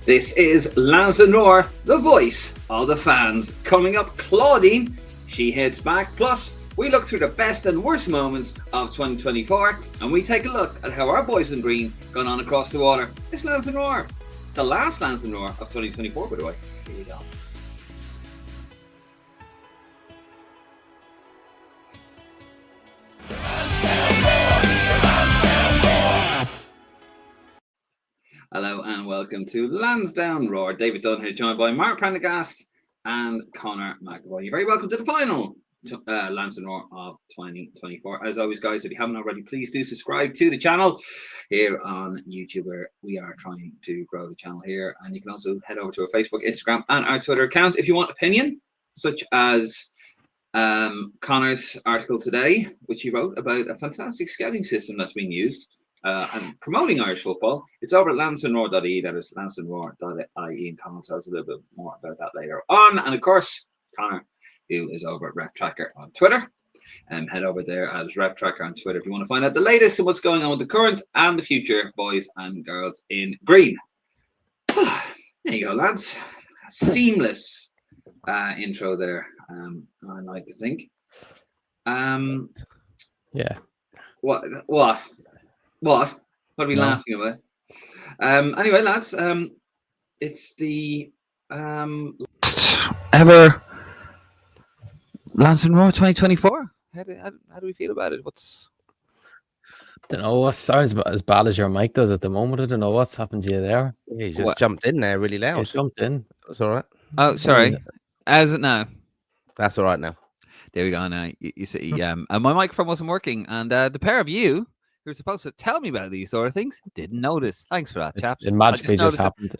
This is Lansdowne, the voice of the fans. Coming up, Claudine, she heads back. Plus, we look through the best and worst moments of 2024 and we take a look at how our boys in green gone on across the water. It's Lansdowne, the last Lansdowne of 2024, by the way. Here you go. Hello and welcome to Lansdowne Roar. David Dunn here, joined by Mark Prendergast and Connor McAvoy. You're very welcome to the final Lansdowne Roar of 2024. As always, guys, if you haven't already, please do subscribe to the channel here on YouTube, where we are trying to grow the channel here. And you can also head over to our Facebook, Instagram, and our Twitter account if you want opinion, such as Connor's article today, which he wrote about a fantastic scouting system that's being used and promoting Irish football. It's over at lansdowneroar.ie. That is lansdowneroar.ie, and Connor tells a little bit more about that later on. And of course, Connor, who is over at Rep Tracker on Twitter, and head over there as Rep Tracker on Twitter if you want to find out the latest and what's going on with the current and the future boys and girls in green. There you go, lads. Seamless intro there. I like to think. Yeah. What are we laughing about? Anyway, lads, it's the ever Lansdowne Roar 2024. How do we feel about it? Don't know what sounds as bad as your mic does at the moment. I don't know what's happened to you there. Yeah, you just jumped in there really loud. You jumped in. That's all right. Oh, sorry. How's it now? That's all right now. There we go. Now you see, and my microphone wasn't working, and the pair of you who were supposed to tell me about these sort of things didn't notice. Thanks for that, chaps. It magically just happened.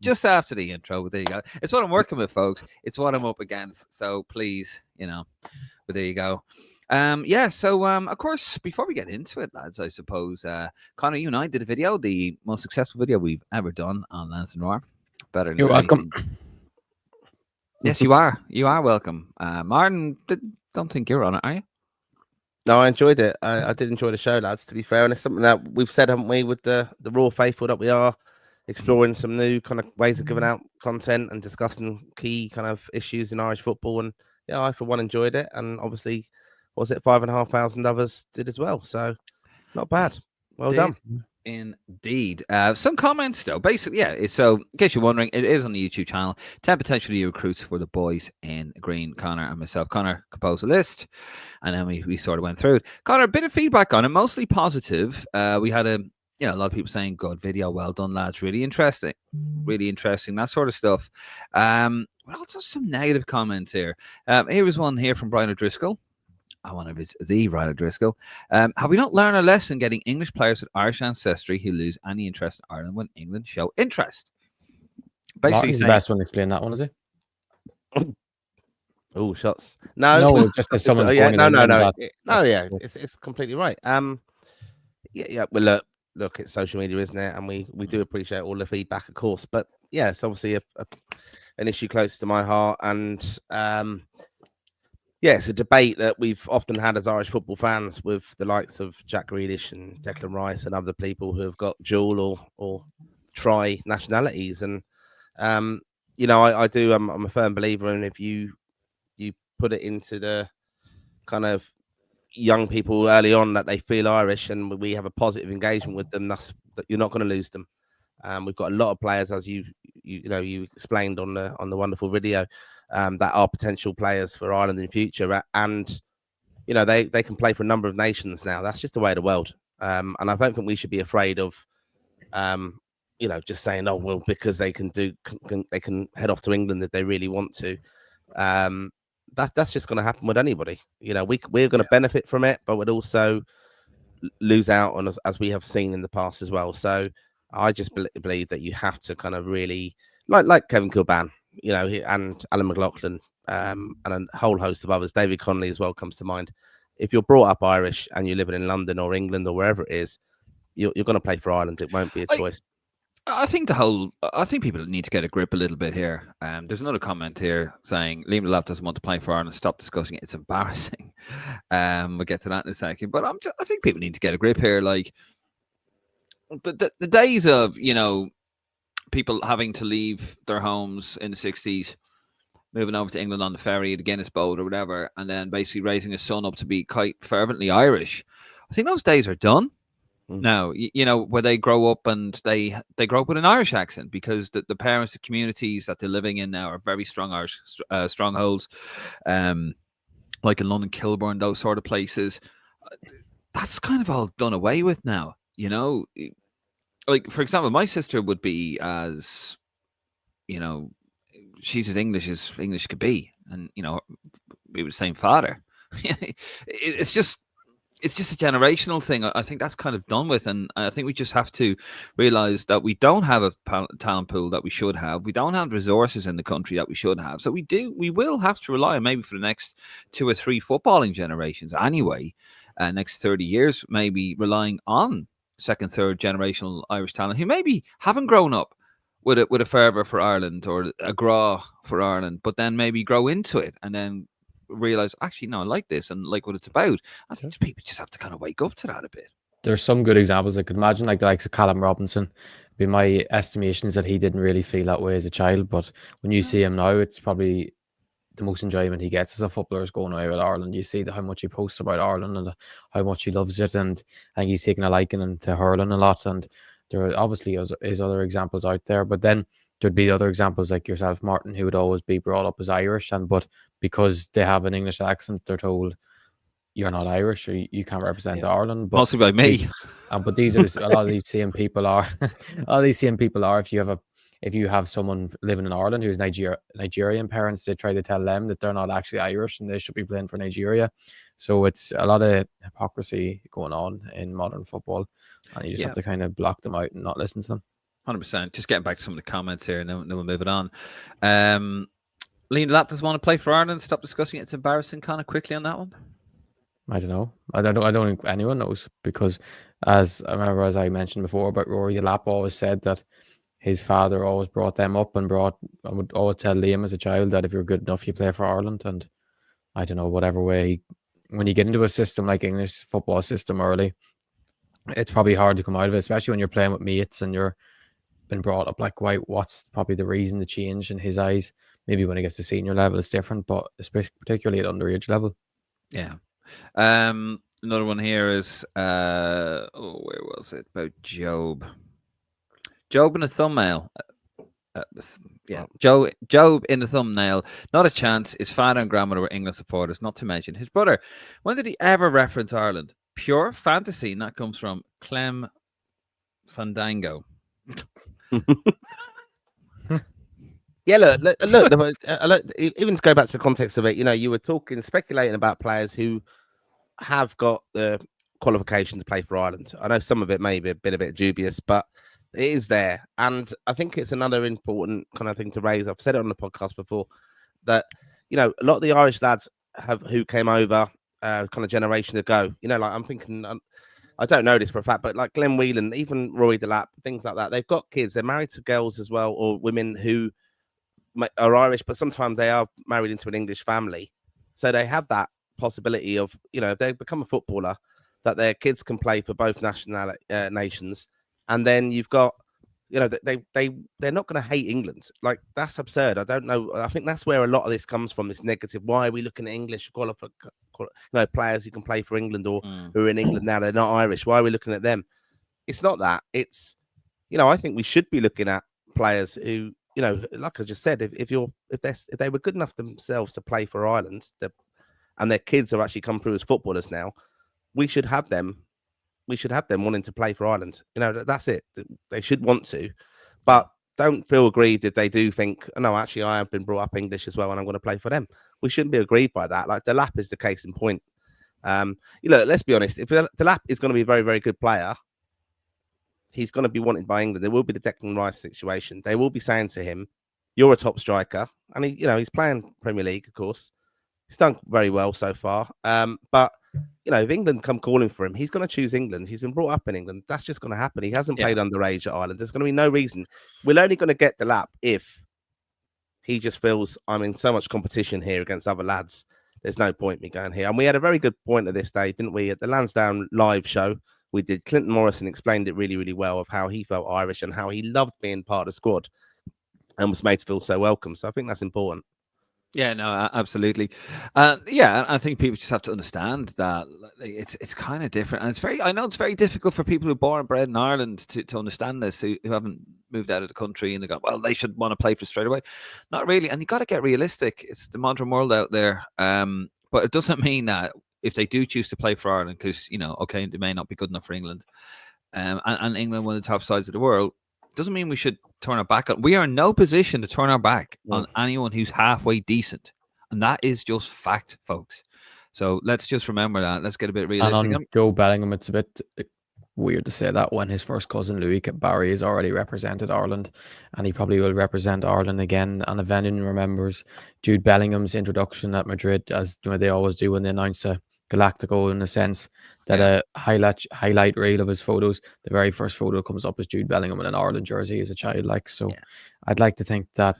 Just after the intro. But there you go. It's what I'm working with, folks. It's what I'm up against. So please, but there you go. So of course, before we get into it, lads, I suppose Connor, you and I did a video, the most successful video we've ever done on Lansdowne Roar. Better. You're welcome. Yes, you are. You are welcome. Martin, don't think you're on it, are you? No, I enjoyed it. I did enjoy the show, lads, to be fair. And it's something that we've said, haven't we, with the Raw faithful, that we are exploring some new kind of ways of giving out content and discussing key kind of issues in Irish football. And yeah, I for one enjoyed it. And obviously, 5,500 others did as well. So not bad. Well done. Indeed. Some comments though. Basically, yeah. So in case you're wondering, it is on the YouTube channel. 10 potential new recruits for the boys in green. Connor and myself. Connor composed a list, and then we sort of went through it. Connor, a bit of feedback on it, mostly positive. We had a lot of people saying, "Good video, well done, lads. Really interesting, that sort of stuff." But also some negative comments here. Here was one here from Brian O'Driscoll. I want to visit the Ryan O'Driscoll. Have we not learned a lesson getting English players with Irish ancestry who lose any interest in Ireland when England show interest? Basically, the best one to explain that one, is it? Oh, shots. No, just as someone's no. It's completely right. Yeah. Well, look, it's social media, isn't it? And we do appreciate all the feedback, of course. But yeah, it's obviously an issue close to my heart, and yeah, it's a debate that we've often had as Irish football fans with the likes of Jack Grealish and Declan Rice and other people who have got dual or tri nationalities. And, I'm a firm believer in, if you put it into the kind of young people early on that they feel Irish and we have a positive engagement with them, that you're not going to lose them. We've got a lot of players, as you explained on the wonderful video, that are potential players for Ireland in the future, and they can play for a number of nations now. That's just the way of the world, and I don't think we should be afraid of, just saying, oh well, because they can head off to England if they really want to. That's just going to happen with anybody. We're going to benefit from it, but we'd also lose out on, as we have seen in the past as well. So I just believe that you have to kind of really, like Kevin Kilban, and Alan McLaughlin, and a whole host of others. David Connolly as well comes to mind. If you're brought up Irish and you're living in London or England or wherever it is, you're going to play for Ireland. It won't be a choice. I think people need to get a grip a little bit here. There's another comment here saying Liam Delap doesn't want to play for Ireland. Stop discussing it. It's embarrassing. We'll get to that in a second. But I think people need to get a grip here. Like the days of people having to leave their homes in the 60s, moving over to England on the ferry, the Guinness boat or whatever, and then basically raising a son up to be quite fervently Irish. I think those days are done. Now, where they grow up and they grow up with an Irish accent because the parents, the communities that they're living in now are very strong Irish strongholds, like in London, Kilburn, those sort of places. That's kind of all done away with now, Like, for example, my sister would be as, she's as English could be. And, we were the same father. It's just a generational thing. I think that's kind of done with. And I think we just have to realize that we don't have a talent pool that we should have. We don't have resources in the country that we should have. So we will have to rely on, maybe for the next 2 or 3 footballing generations anyway, next 30 years, maybe relying on second, third generational Irish talent who maybe haven't grown up with a fervour for Ireland or a gra for Ireland, but then maybe grow into it and then realize, actually, no, I like this and like what it's about. I think people just have to kind of wake up to that a bit. There's some good examples. I could imagine, like the likes of Callum Robinson. My estimation is that he didn't really feel that way as a child, but when you see him now, it's probably the most enjoyment he gets as a footballer is going away with Ireland. You see how much he posts about Ireland and how much he loves it, and I think he's taken a liking to hurling a lot. And there obviously is other examples out there, but then there'd be other examples like yourself, Martin, who would always be brought up as Irish, but because they have an English accent, they're told you're not Irish or you can't represent Ireland. But mostly by me. But these are a lot of these same people are. A lot of these same people are. If you have someone living in Ireland who's Nigerian parents, they try to tell them that they're not actually Irish and they should be playing for Nigeria. So it's a lot of hypocrisy going on in modern football, and you just have to kind of block them out and not listen to them. 100%. Just getting back to some of the comments here, and then we'll move it on. Liam Delap does want to play for Ireland. Stop discussing it. It's embarrassing. Kind of quickly on that one. I don't know. I don't think anyone knows, because as I mentioned before about Rory Delap always said that his father always brought them up and would always tell Liam as a child that if you're good enough, you play for Ireland. And I don't know, whatever way, when you get into a system like English football system early, it's probably hard to come out of it, especially when you're playing with mates and you're been brought up like white. What's probably the reason, the change in his eyes? Maybe when it gets to senior level, it's different, but especially particularly at underage level. Yeah. Another one here is where was it? About Job. Job in a thumbnail. Job in the thumbnail. Not a chance. His father and grandmother were England supporters, not to mention his brother. When did he ever reference Ireland? Pure fantasy, and that comes from Clem Fandango. Yeah, look, even to go back to the context of it, you were speculating about players who have got the qualification to play for Ireland. I know some of it may be a bit dubious, but it is there. And I think it's another important kind of thing to raise. I've said it on the podcast before that, a lot of the Irish lads who came over kind of generation ago, like I'm thinking, I don't know this for a fact, but like Glenn Whelan, even Rory Delap, things like that, they've got kids. They're married to girls as well, or women who are Irish, but sometimes they are married into an English family. So they have that possibility of, if they become a footballer, that their kids can play for both nations. And then you've got, they're not going to hate England. Like, that's absurd. I don't know. I think that's where a lot of this comes from, this negative. Why are we looking at English players who can play for England or who are in England now? They're not Irish. Why are we looking at them? It's not that. It's, I think we should be looking at players who, like I just said, if they were good enough themselves to play for Ireland, and their kids have actually come through as footballers now, we should have them. We should have them wanting to play for Ireland. That's it. They should want to, but don't feel aggrieved if they do think, no, actually, I have been brought up English as well, and I'm going to play for them. We shouldn't be aggrieved by that. Like Delap is the case in point. Let's be honest. If Delap is going to be a very, very good player, he's going to be wanted by England. There will be the Declan Rice situation. They will be saying to him, "You're a top striker," and he's playing Premier League, of course. He's done very well so far. But if England come calling for him, he's going to choose England. He's been brought up in England. That's just going to happen. He hasn't played underage at Ireland. There's going to be no reason. We're only going to get Delap if he just feels, I'm in so much competition here against other lads. There's no point me going here. And we had a very good point of this day, didn't we? At the Lansdowne live show, we did. Clinton Morrison explained it really, really well of how he felt Irish and how he loved being part of the squad and was made to feel so welcome. So I think that's important. Yeah, no, absolutely. Yeah, I think people just have to understand that it's kind of different, and I know it's very difficult for people who are born and bred in Ireland to understand this, who haven't moved out of the country, and they go, well, they should want to play for straight away. Not really, and you got to get realistic. It's the modern world out there, but it doesn't mean that if they do choose to play for Ireland, because okay, they may not be good enough for England, and England, one of the top sides of the world, doesn't mean we should turn our back on. We are in no position to turn our back on anyone who's halfway decent, and that is just fact, folks. So let's just remember that. Let's get a bit realistic. And on Joe Bellingham, it's a bit weird to say that when his first cousin Louis Barry has already represented Ireland, and he probably will represent Ireland again. And if anyone remembers Jude Bellingham's introduction at Madrid, as they always do when they announce a Galactico, in a sense that a highlight reel of his photos, the very first photo comes up as Jude Bellingham in an Ireland jersey as a child. I'd like to think that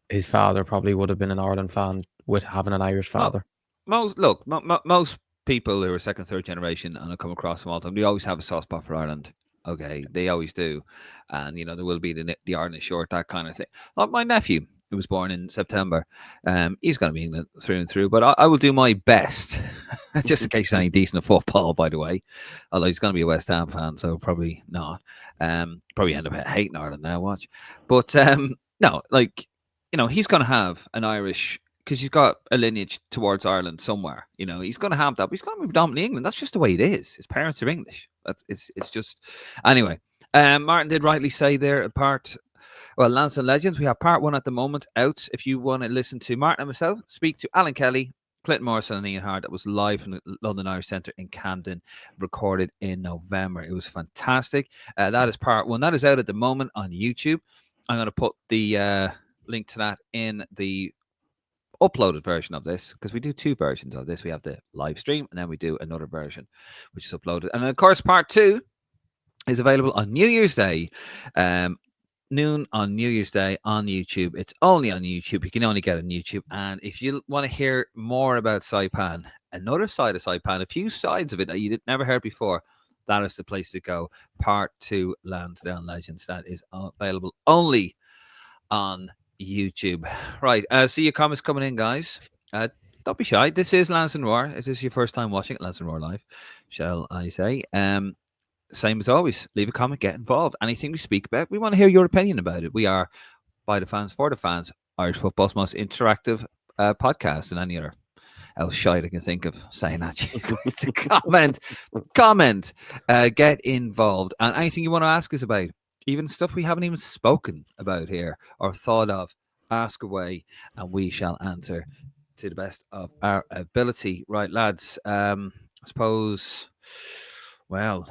his father probably would have been an Ireland fan with having an Irish father. Most people who are second, third generation and have come across them all the time, they always have a soft spot for Ireland. Okay, they always do, and there will be the Ireland shirt, that kind of thing. Like my nephew, who was born in September, he's going to be England through and through. But I will do my best, just in case he's any decent at football, by the way. Although he's going to be a West Ham fan, so probably not. Probably end up hating Ireland now. Watch, but no, he's going to have an Irish, because he's got a lineage towards Ireland somewhere. He's going to have that. But he's going to be predominantly England. That's just the way it is. His parents are English. It's just anyway. Martin did rightly say there apart. Well, Lansdowne Legends, we have part 1 at the moment out. If you want to listen to Martin and myself speak to Alan Kelly, Clinton Morrison and Ian Hart, that was live from the London Irish Centre in Camden, recorded in November. It was fantastic. That is part 1. That is out at the moment on YouTube. I'm going to put the link to that in the uploaded version of this, because we do 2 versions of this. We have the live stream, and then we do another version, which is uploaded. And of course, part 2 is available on New Year's Day. Noon on New Year's Day on YouTube. It's only on YouTube. You can only get it on YouTube. And if you want to hear more about Saipan, another side of Saipan, a few sides of it that you never heard before, that is the place to go. Part 2, Lansdowne Legends. That is available only on YouTube. Right. See your comments coming in, guys. Don't be shy. This is Lansdowne Roar. If this is your first time watching it, Lansdowne Roar Live, shall I say. Same as always, leave a comment, get involved. Anything we speak about, we want to hear your opinion about it. We are, by the fans, for the fans, Irish football's most interactive podcast, and any other else shite I can think of saying that. To comment, get involved. And anything you want to ask us about, even stuff we haven't even spoken about here or thought of, ask away, and we shall answer to the best of our ability. Right, lads, I suppose, well,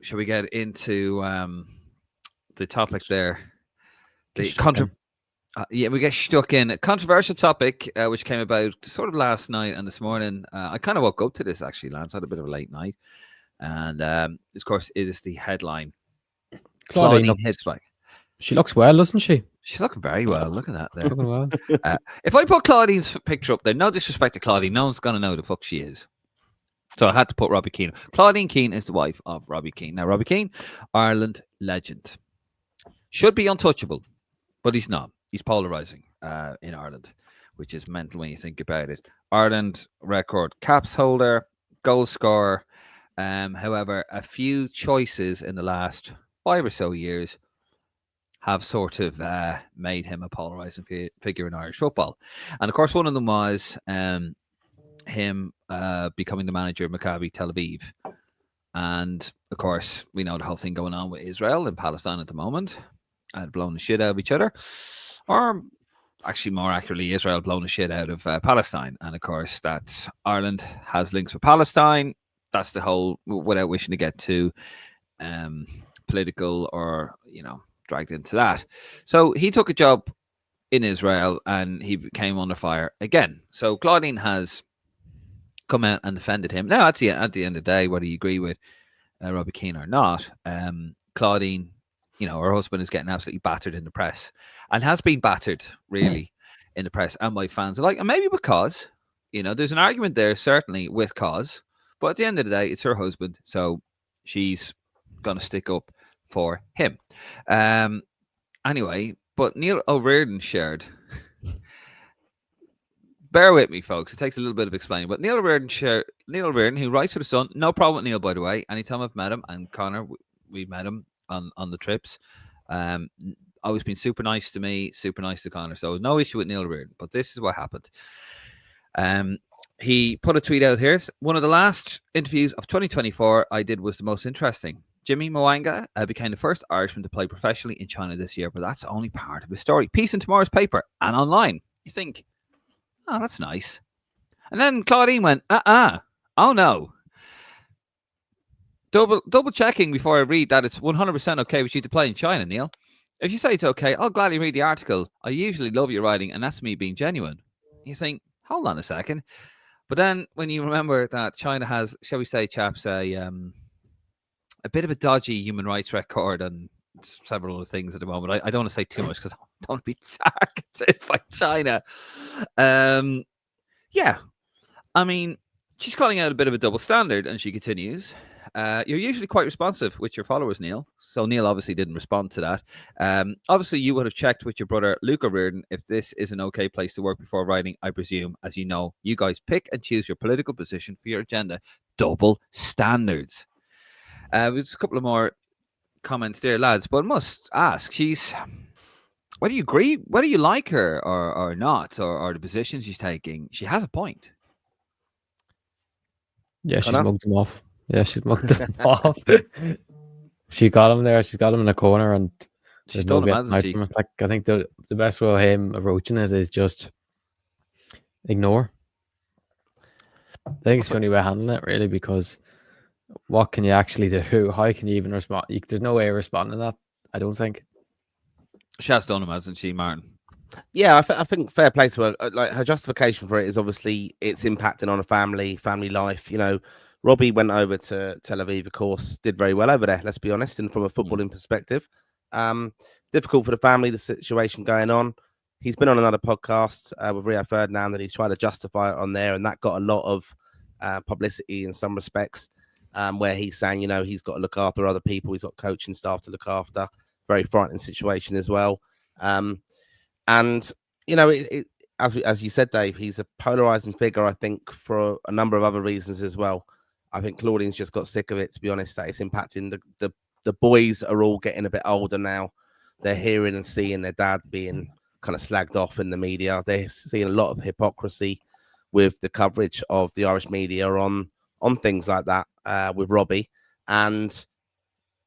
shall we get into the topic there? We get stuck in a controversial topic, which came about sort of last night and this morning. I kind of woke up to this, actually, Lance. I had a bit of a late night. And, of course, it is the headline. Claudine Keane. She looks well, doesn't she? She's looking very well. Look at that there. Looking well. If I put Claudine's picture up there, no disrespect to Claudine, no one's going to know the fuck she is. So I had to put Robbie Keane. Claudine Keane is the wife of Robbie Keane. Now, Robbie Keane, Ireland legend. Should be untouchable, but he's not. He's polarising in Ireland, which is mental when you think about it. Ireland record caps holder, goal scorer. However, a few choices in the last 5 or so years have sort of made him a polarising figure in Irish football. And, of course, one of them was him becoming the manager of Maccabi Tel Aviv. And of course, we know the whole thing going on with Israel and Palestine at the moment, and blowing the shit out of each other, or actually more accurately, Israel blowing the shit out of Palestine. And of course, that Ireland has links with Palestine. That's the whole, without wishing to get too political or dragged into that. So he took a job in Israel and he came under fire again. So Claudine has come out and defended him. Now, at the end of the day, whether you agree with Robbie Keane or not, Claudine, her husband is getting absolutely battered in the press and has been battered really in the press and by fans alike. And maybe because, there's an argument there, certainly with cause, but at the end of the day, it's her husband. So she's going to stick up for him. Anyway, but Neil O'Riordan shared. Bear with me, folks. It takes a little bit of explaining. But Neil O'Riordan, who writes for The Sun, no problem with Neil, by the way. Anytime I've met him, and Connor, we met him on the trips. Always been super nice to me, super nice to Connor. So no issue with Neil O'Riordan. But this is what happened. He put a tweet out here. One of the last interviews of 2024 I did was the most interesting. Jimmy Mwanga became the first Irishman to play professionally in China this year, but that's only part of his story. Piece in tomorrow's paper and online. You think, oh, that's nice. And then Claudine went, oh no. Double checking before I read that it's 100% okay with you to play in China, Neil. If you say it's okay, I'll gladly read the article. I usually love your writing, and that's me being genuine. You think, hold on a second. But then when you remember that China has, shall we say, chaps, a bit of a dodgy human rights record and several other things at the moment. I don't want to say too much because I don't want to be targeted by China. Yeah, I mean, she's calling out a bit of a double standard, and she continues. You're usually quite responsive with your followers, Neil. So Neil obviously didn't respond to that. Obviously, you would have checked with your brother, Luke O'Riordan, if this is an okay place to work before writing, I presume. As you know, you guys pick and choose your political position for your agenda. Double standards. There's a couple of more comments there, lads, but I must ask, whether you agree, whether you like her or not, or the position she's taking, she has a point. Yeah, she's mugged him off. She got him there. She's got him in a corner, and she's done him, hasn't she? Like, I think the best way of him approaching it is just ignore. I think it's the only way of handling it, really, because what can you actually do? How can you even respond? There's no way of responding to that, I don't think. She has done him, hasn't she, Martin? Yeah, I think fair play to her. Like, her justification for it is obviously it's impacting on a family life. You know, Robbie went over to Tel Aviv, of course, did very well over there, let's be honest, and from a footballing perspective. Difficult for the family, the situation going on. He's been on another podcast with Rio Ferdinand, and he's tried to justify it on there, and that got a lot of publicity in some respects, where he's saying, you know, he's got to look after other people, he's got coaching staff to look after. Very frightening situation as well. And, you know, as you said, Dave, he's a polarizing figure, I think, for a number of other reasons as well. I think Claudine's just got sick of it, to be honest, that it's impacting the boys are all getting a bit older now. They're hearing and seeing their dad being kind of slagged off in the media. They're seeing a lot of hypocrisy with the coverage of the Irish media on things like that with Robbie. And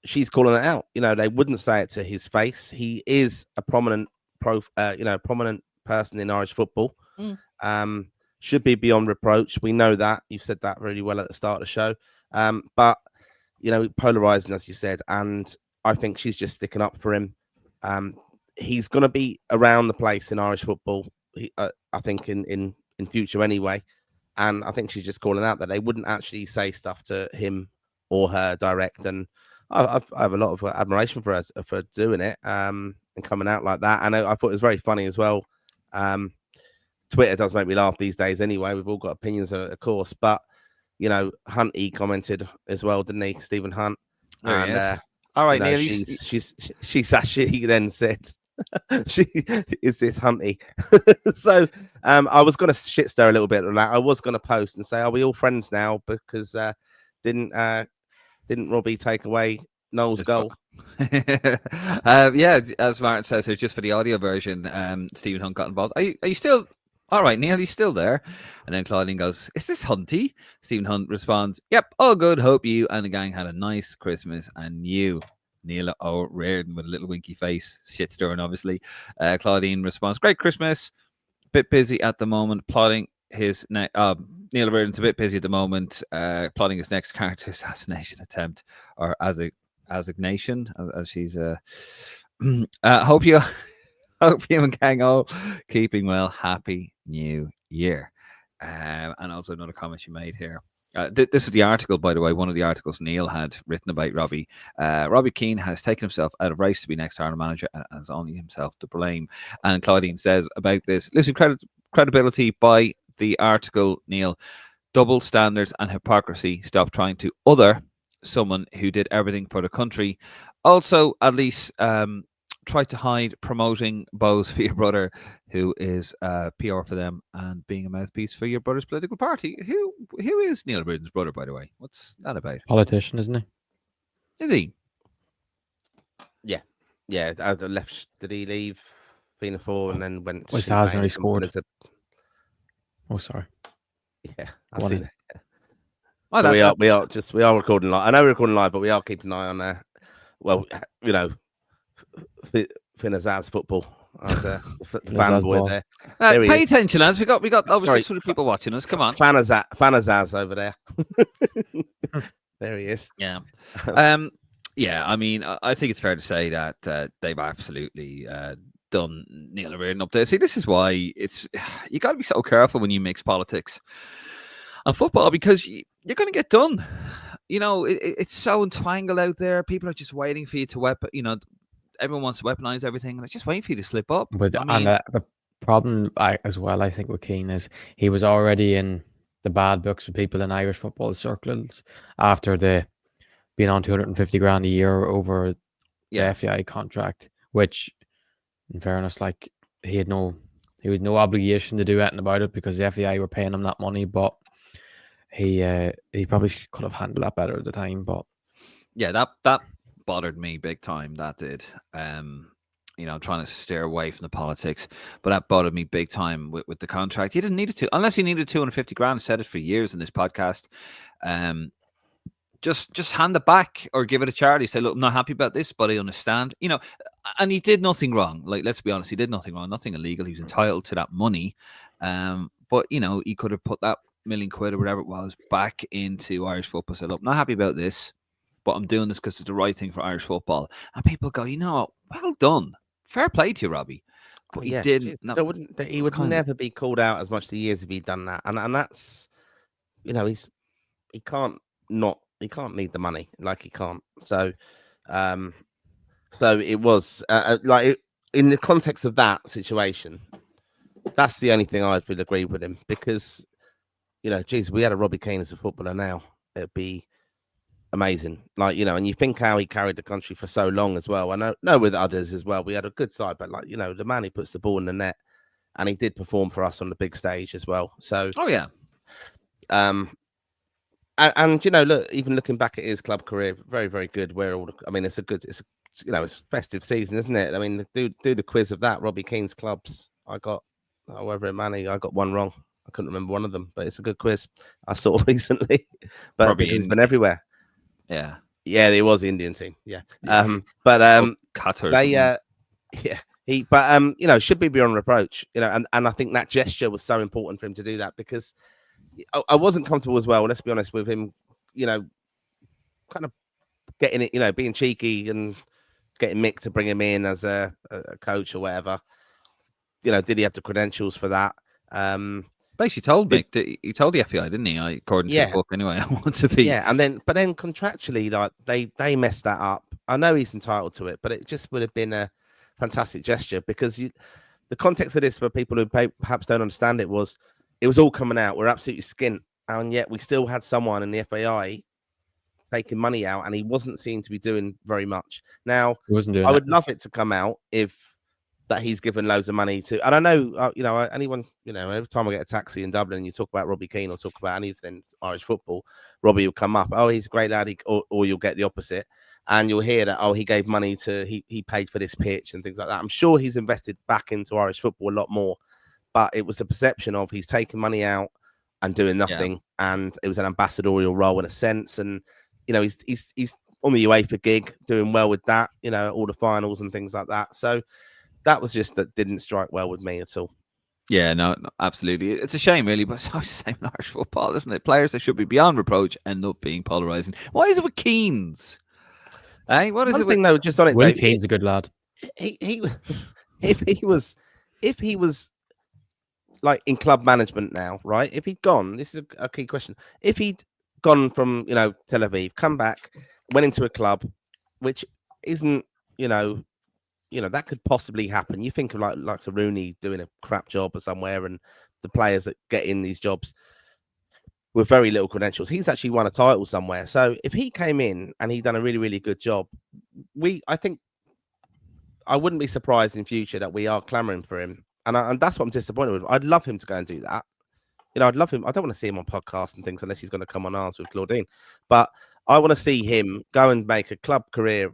she's calling it out. You know, they wouldn't say it to his face. He is a prominent prominent person in Irish football. Should be beyond reproach. We know that. You've said that really well at the start of the show. But, you know, polarizing, as you said, and I think she's just sticking up for him. He's going to be around the place in Irish football, I think, in future anyway. And I think she's just calling out that they wouldn't actually say stuff to him or her direct. And I have a lot of admiration for her for doing it and coming out like that. And I thought it was very funny as well. Twitter does make me laugh these days anyway. We've all got opinions, of course. But, you know, Hunty commented as well, didn't he? Stephen Hunt. And, all right, you know, Neil. she's actually then said, she is this Hunty. So I was going to shit stir a little bit on that. I was going to post and say, are we all friends now? Because didn't Robbie take away Noel's goal? Yeah, as Martin says here, just for the audio version, Stephen Hunt got involved. Are you still all right, Neil? You still there? And then Claudine goes, "Is this Hunty?" Stephen Hunt responds, "Yep, all good. Hope you and the gang had a nice Christmas, and you." Neil O'Riordan with a little winky face, shit stirring, obviously. Claudine responds, "Great Christmas. Bit busy at the moment, plotting his next." Neil O'Riordan's a bit busy at the moment, plotting his next character assassination attempt, or assignation, as she's. Hope you and gang all keeping well. Happy New Year. And also another comment she made here. This is the article, by the way, one of the articles Neil had written about Robbie. Robbie Keane has taken himself out of race to be next Ireland manager and has only himself to blame. And Claudine says about this, listen, credibility by the article, Neil, double standards and hypocrisy. Stop trying to other someone who did everything for the country. Also, at least tried to hide promoting bows for your brother, who is PR for them, and being a mouthpiece for your brother's political party. Who is Neil Britton's brother, by the way? What's that about? Politician, isn't he? Is he? Yeah. Left. Did he leave Fianna Fáil and then went to Well, Sinn Saz Féin nearly and scored. as a- Oh, sorry. Yeah, Go I've on seen in. it. Oh, So we are recording live. I know we're recording live, but we are keeping an eye on well, Finn Azaz football as the fanboy ball. there. There he pay is. attention, lads. We got over Sorry. 600 people watching us. Come on. Fan Azaz over there. There he is. Yeah. Yeah, I mean, I think it's fair to say that they've absolutely done Neil Reardon up there. See, this is why you got to be so careful when you mix politics and football, because you're going to get done. It's so entangled out there. People are just waiting for you to everyone wants to weaponize everything, and they're just waiting for you to slip up. But the problem as well, I think, with Keane is he was already in the bad books with people in Irish football circles after being on 250 grand a year over the FAI contract, which, in fairness, like he had no obligation to do anything about it because the FAI were paying him that money, but he probably could have handled that better at the time. But yeah, that bothered me big time. That did. Trying to steer away from the politics, but that bothered me big time with the contract. He didn't need it to, unless he needed 250 grand. I said it for years in this podcast. Just hand it back or give it a charity. Say, look, I'm not happy about this, but I understand. And he did nothing wrong. Like, let's be honest, he did nothing wrong, nothing illegal. He was entitled to that money. But he could have put that £1,000,000 or whatever it was back into Irish football. Said, look, I'm not happy about this, but I'm doing this because it's the right thing for Irish football. And people go, well done. Fair play to you, Robbie. But he didn't. He would never be called out as much as he is if he'd done that. And that's, he can't need the money. Like, he can't. So it was like, in the context of that situation, that's the only thing I would agree with him, because, geez, we had a Robbie Keane as a footballer now, it'd be amazing. Like, and you think how he carried the country for so long as well. I know with others as well, we had a good side, but like, the man who puts the ball in the net, and he did perform for us on the big stage as well. So, oh yeah. And look, even looking back at his club career, very, very good. It's festive season, isn't it? I mean, do the quiz of that. Robbie Keane's clubs. I got, however many, I got one wrong. I couldn't remember one of them, but it's a good quiz I saw recently. But he's been everywhere. Yeah. Yeah, it was the Indian team. Yeah. Qatar. Should be beyond reproach. And I think that gesture was so important for him to do that, because I wasn't comfortable as well, let's be honest, with him, kind of getting it, being cheeky and getting Mick to bring him in as a coach or whatever. Did he have the credentials for that? Basically told Mick, he told the FAI, didn't he? According to the book, anyway. I want to be. Yeah, but then contractually, like, they messed that up. I know he's entitled to it, but it just would have been a fantastic gesture, because the context of this, for people who perhaps don't understand it, was all coming out. We're absolutely skint, and yet we still had someone in the FAI taking money out, and he wasn't seen to be doing very much. Now, I would love it to come out that he's given loads of money to, and I know, anyone, every time I get a taxi in Dublin and you talk about Robbie Keane or talk about anything Irish football, Robbie will come up. Oh, he's a great lad. Or you'll get the opposite, and you'll hear that, oh, he gave money he paid for this pitch and things like that. I'm sure he's invested back into Irish football a lot more, but it was a perception of he's taking money out and doing nothing, and it was an ambassadorial role in a sense. And he's on the UEFA gig, doing well with that, all the finals and things like that. So that was just, that didn't strike well with me at all. Yeah, no, absolutely. It's a shame, really, but it's always the same in Irish football, isn't it? Players that should be beyond reproach end up being polarising. Why is it with Keane's? Hey, what is One it? thing though, just on it, Will Dave, Keane's a good lad. If he was like in club management now, right? If he'd gone, this is a key question. If he'd gone from Tel Aviv, come back, went into a club, which isn't that could possibly happen. You think of like Rooney doing a crap job or somewhere, and the players that get in these jobs, with very little credentials. He's actually won a title somewhere. So if he came in and he'd done a really, really good job, I think I wouldn't be surprised in future that we are clamoring for him. And that's what I'm disappointed with. I'd love him to go and do that. I'd love him. I don't want to see him on podcasts and things unless he's going to come on ours with Claudine. But I want to see him go and make a club career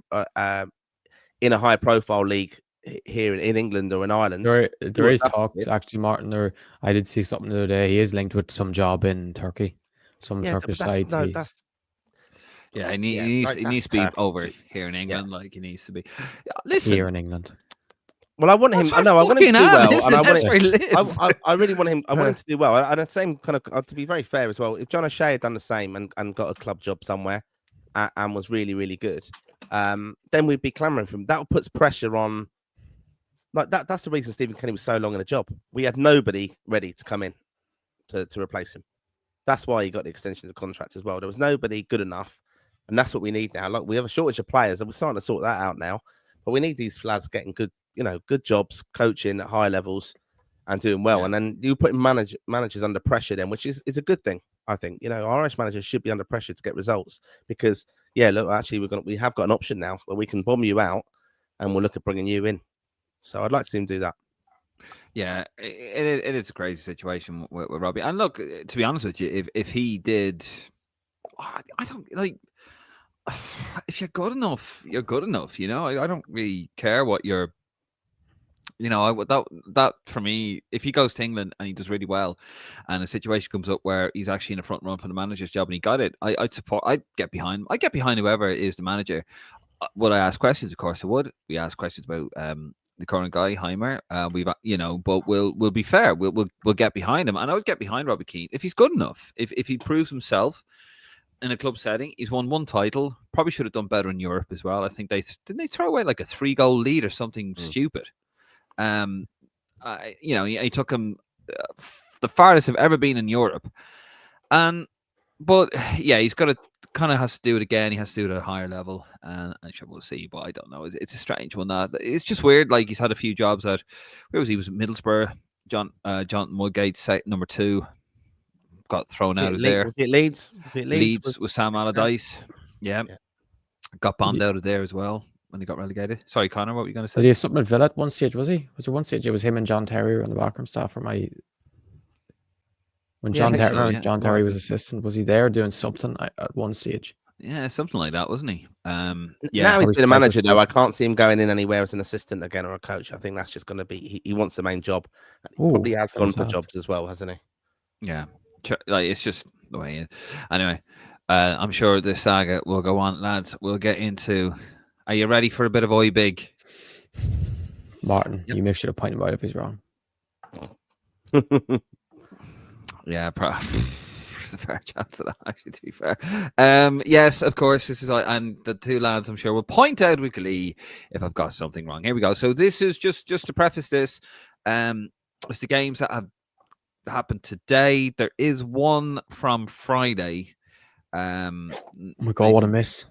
in a high-profile league here in England or in Ireland. There is talks, actually, Martin. I did see something the other day. He is linked with some job in Turkey, some Turkish side. He needs to be over here in England. Like he needs to be. Listen, here in England. Well, I want him. I want him to do well, and I really want him. I want him to do well. And the same kind of, to be very fair as well. If John O'Shea had done the same and got a club job somewhere, and was really, really good, then we'd be clamoring for him. That puts pressure on. Like that. That's the reason Stephen Kenny was so long in a job. We had nobody ready to come in to replace him. That's why he got the extension of the contract as well. There was nobody good enough, and that's what we need now. Like we have a shortage of players, and we're starting to sort that out now. But we need these lads getting good. Good jobs, coaching at high levels and doing well. Yeah. And then you put managers under pressure then, which is a good thing, I think. Irish managers should be under pressure to get results because, look, actually, we have got an option now where we can bomb you out and we'll look at bringing you in. So I'd like to see him do that. Yeah, it is a crazy situation with Robbie. And look, to be honest with you, if he did, I don't like. If you're good enough, you're good enough. I don't really care what you're. That for me, if he goes to England and he does really well, and a situation comes up where he's actually in the front run for the manager's job and he got it, I'd support. I'd get behind whoever is the manager. Would I ask questions? Of course I would. We ask questions about the current guy, Heimer. But we'll be fair. We'll get behind him, and I would get behind Robbie Keane if he's good enough. If he proves himself in a club setting, he's won one title. Probably should have done better in Europe as well. I think they throw away like a 3-goal lead or something stupid. He took him the farthest I've ever been in Europe, but he's got to kind of has to do it again. He has to do it at a higher level, and sure we'll see. But I don't know. It's a strange one. That it's just weird. Like he's had a few jobs at where was he? Was at Middlesbrough. John Mudgate, number 2, got thrown out of there. Was it Leeds? Leeds with Sam Allardyce. Yeah, got bombed out of there as well. When he got relegated. Sorry, Connor, what were you going to say? Did he have something at Villa at one stage, was he? Was there one stage it was him and John Terry on the backroom staff when John Terry was assistant? Was he there doing something at one stage? Yeah, something like that, wasn't he? Now he's been a manager, though. I can't see him going in anywhere as an assistant again or a coach. I think that's just going to be, he wants the main job. He probably has gone for jobs as well, hasn't he? Yeah. Like, it's just the way he is. Anyway, I'm sure this saga will go on, lads. We'll get into... Are you ready for a bit of Oi Big? Martin, you make sure to point him out if he's wrong. Yeah, there's a fair chance of that, actually, to be fair. Yes, of course, this is... And the two lads, I'm sure, will point out with glee if I've got something wrong. Here we go. So this is just to preface this. It's the games that have happened today. There is one from Friday. Oh my God, what a miss.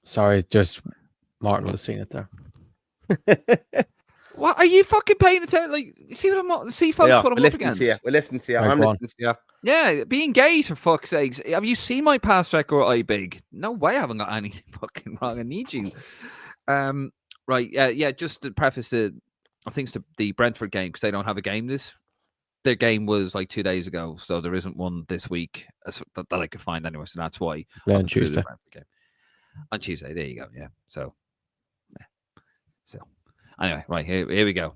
Sorry, just Martin would have seen it there. What are you fucking paying attention? Like, see what I'm folks, what I'm up against. We're listening to you. Right, I'm listening to you. Yeah, be engaged for fuck's sakes. Have you seen my past record, I big? No way I haven't got anything fucking wrong. I need you. Right, just to preface I think it's the Brentford game, because they don't have a game their game was like 2 days ago, so there isn't one this week that I could find anywhere, so that's why. Yeah, on Tuesday. On Tuesday, there you go. Yeah. So anyway, right here we go.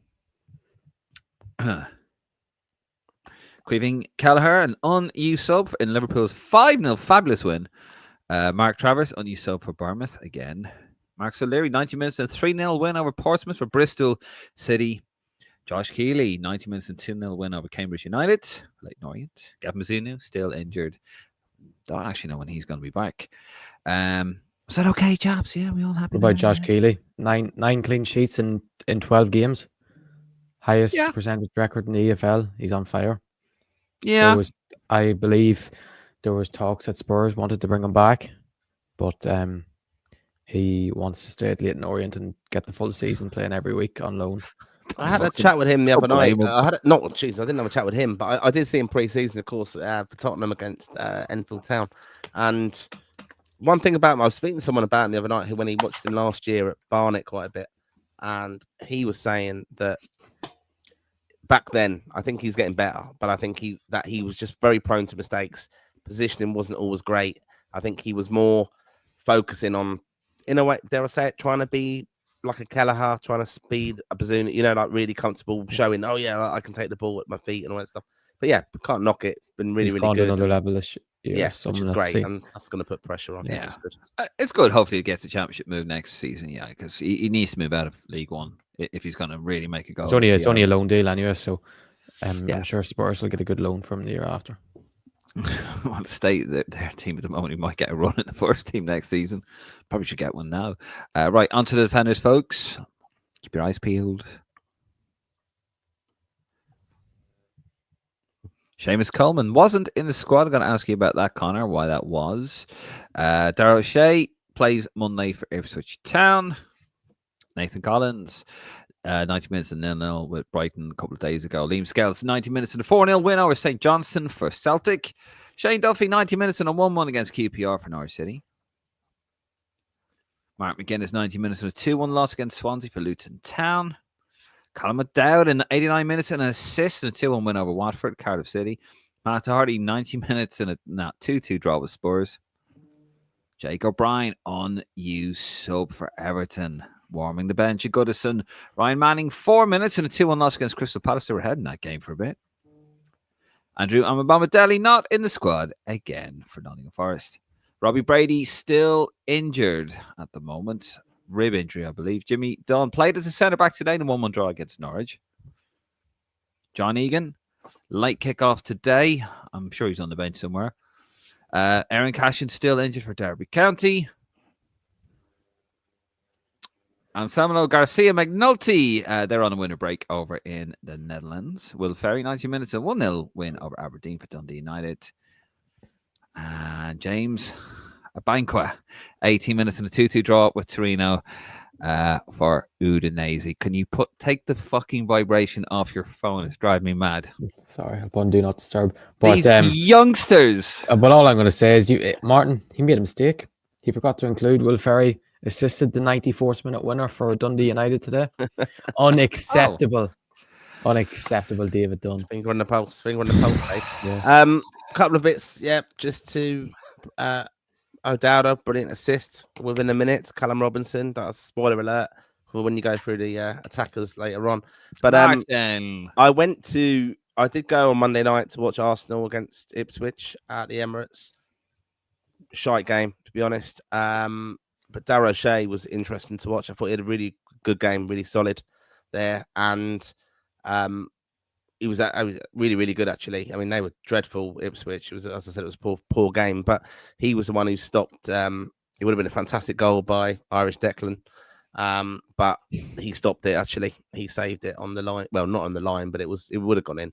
Queeving Kelleher, an unused sub in Liverpool's 5-0 fabulous win. Mark Travers, unused sub for Bournemouth again. Mark O'Leary, 90 minutes and 3-0 win over Portsmouth for Bristol City. Josh Keeley, 90 minutes and 2-0 win over Cambridge United. Leighton Orient. Gavin Mazzino, still injured. Don't actually know when he's going to be back. Is that okay, chaps? Yeah, we all happy. What about Josh Keeley? Nine clean sheets in 12 games. Highest percentage record in the EFL. He's on fire. Yeah. I believe there was talks that Spurs wanted to bring him back, but he wants to stay at Leighton Orient and get the full season playing every week on loan. I had a Fucking chat with him the other night. unbelievable. I didn't have a chat with him, but I did see him pre-season, of course, for Tottenham against Enfield Town. And one thing about him, I was speaking to someone about him the other night when he watched him last year at Barnet quite a bit, and he was saying that back then, I think he's getting better, but I think he was just very prone to mistakes. Positioning wasn't always great. I think he was more focusing on, in a way, dare I say it, trying to be like a Kelleher, trying to speed a Bazuna, like really comfortable, showing, oh yeah, I can take the ball at my feet and all that stuff. But yeah, can't knock it. Been really, He's really gone to good. another level this year. Yeah, which someone is that's great, seen. and that's going to put pressure on. Yeah. Which is good. It's good. Hopefully, he gets a championship move next season. Yeah, because he needs to move out of League One if he's going to really make a go. It's only a loan deal anyway, so Yeah. I'm sure Spurs will get a good loan from the year after. Well, state that their team at the moment, he might get a run in the first team next season. Probably should get one now. Right, on to the defenders, folks. Keep your eyes peeled. Seamus Coleman wasn't in the squad. I'm going to ask you about that, Connor, why that was. Darrell O'Shea plays Monday for Ipswich Town. Nathan Collins, 90 minutes and 0-0 with Brighton a couple of days ago. Liam Scales, 90 minutes and a 4-0 win over St. Johnstone for Celtic. Shane Duffy, 90 minutes and a 1-1 against QPR for Norwich City. Mark McGuinness, 90 minutes and a 2-1 loss against Swansea for Luton Town. Callum McDowd in 89 minutes and an assist and a 2-1 win over Watford, Cardiff City. Matt Hardy, 90 minutes and a 2-2 draw with Spurs. Jake O'Brien, unused sub for Everton. Warming the bench at Goodison. Ryan Manning, 4 minutes and a 2-1 loss against Crystal Palace. They were ahead in that game for a bit. Andrew Amabamadeli not in the squad again for Nottingham Forest. Robbie Brady still injured at the moment. Rib injury, I believe. Jimmy Dunn played as a centre-back today in a 1-1 draw against Norwich. John Egan, late kick-off today. I'm sure he's on the bench somewhere. Aaron Cashin still injured for Derby County. And Samuel Garcia McNulty, they're on a winter break over in the Netherlands. Will Ferry, 90 minutes, a 1-0 win over Aberdeen for Dundee United. And James Abanqua, 18 minutes and a 2-2 draw with Torino for Udinese. Can you take the fucking vibration off your phone? It's driving me mad. Sorry, I'll put on Do Not Disturb. But, These youngsters. But all I'm going to say is, Martin, he made a mistake. He forgot to include Will Ferry assisted the 94th minute winner for Dundee United today. Unacceptable. Unacceptable, David Dunn. Finger on the pulse. Eh? Yeah. Couple of bits, just to O'Dowda, brilliant assist within a minute. Callum Robinson, that's a spoiler alert for when you go through the attackers later on. But I did go on Monday night to watch Arsenal against Ipswich at the Emirates. Shite game, to be honest. But Darrell O'Shea was interesting to watch. I thought he had a really good game, really solid there. And he was really, really good, actually. I mean, they were dreadful, Ipswich. It was, as I said, it was a poor game. But he was the one who stopped. It would have been a fantastic goal by Irish Declan. But he stopped it, actually. He saved it on the line. Well, not on the line, but it would have gone in.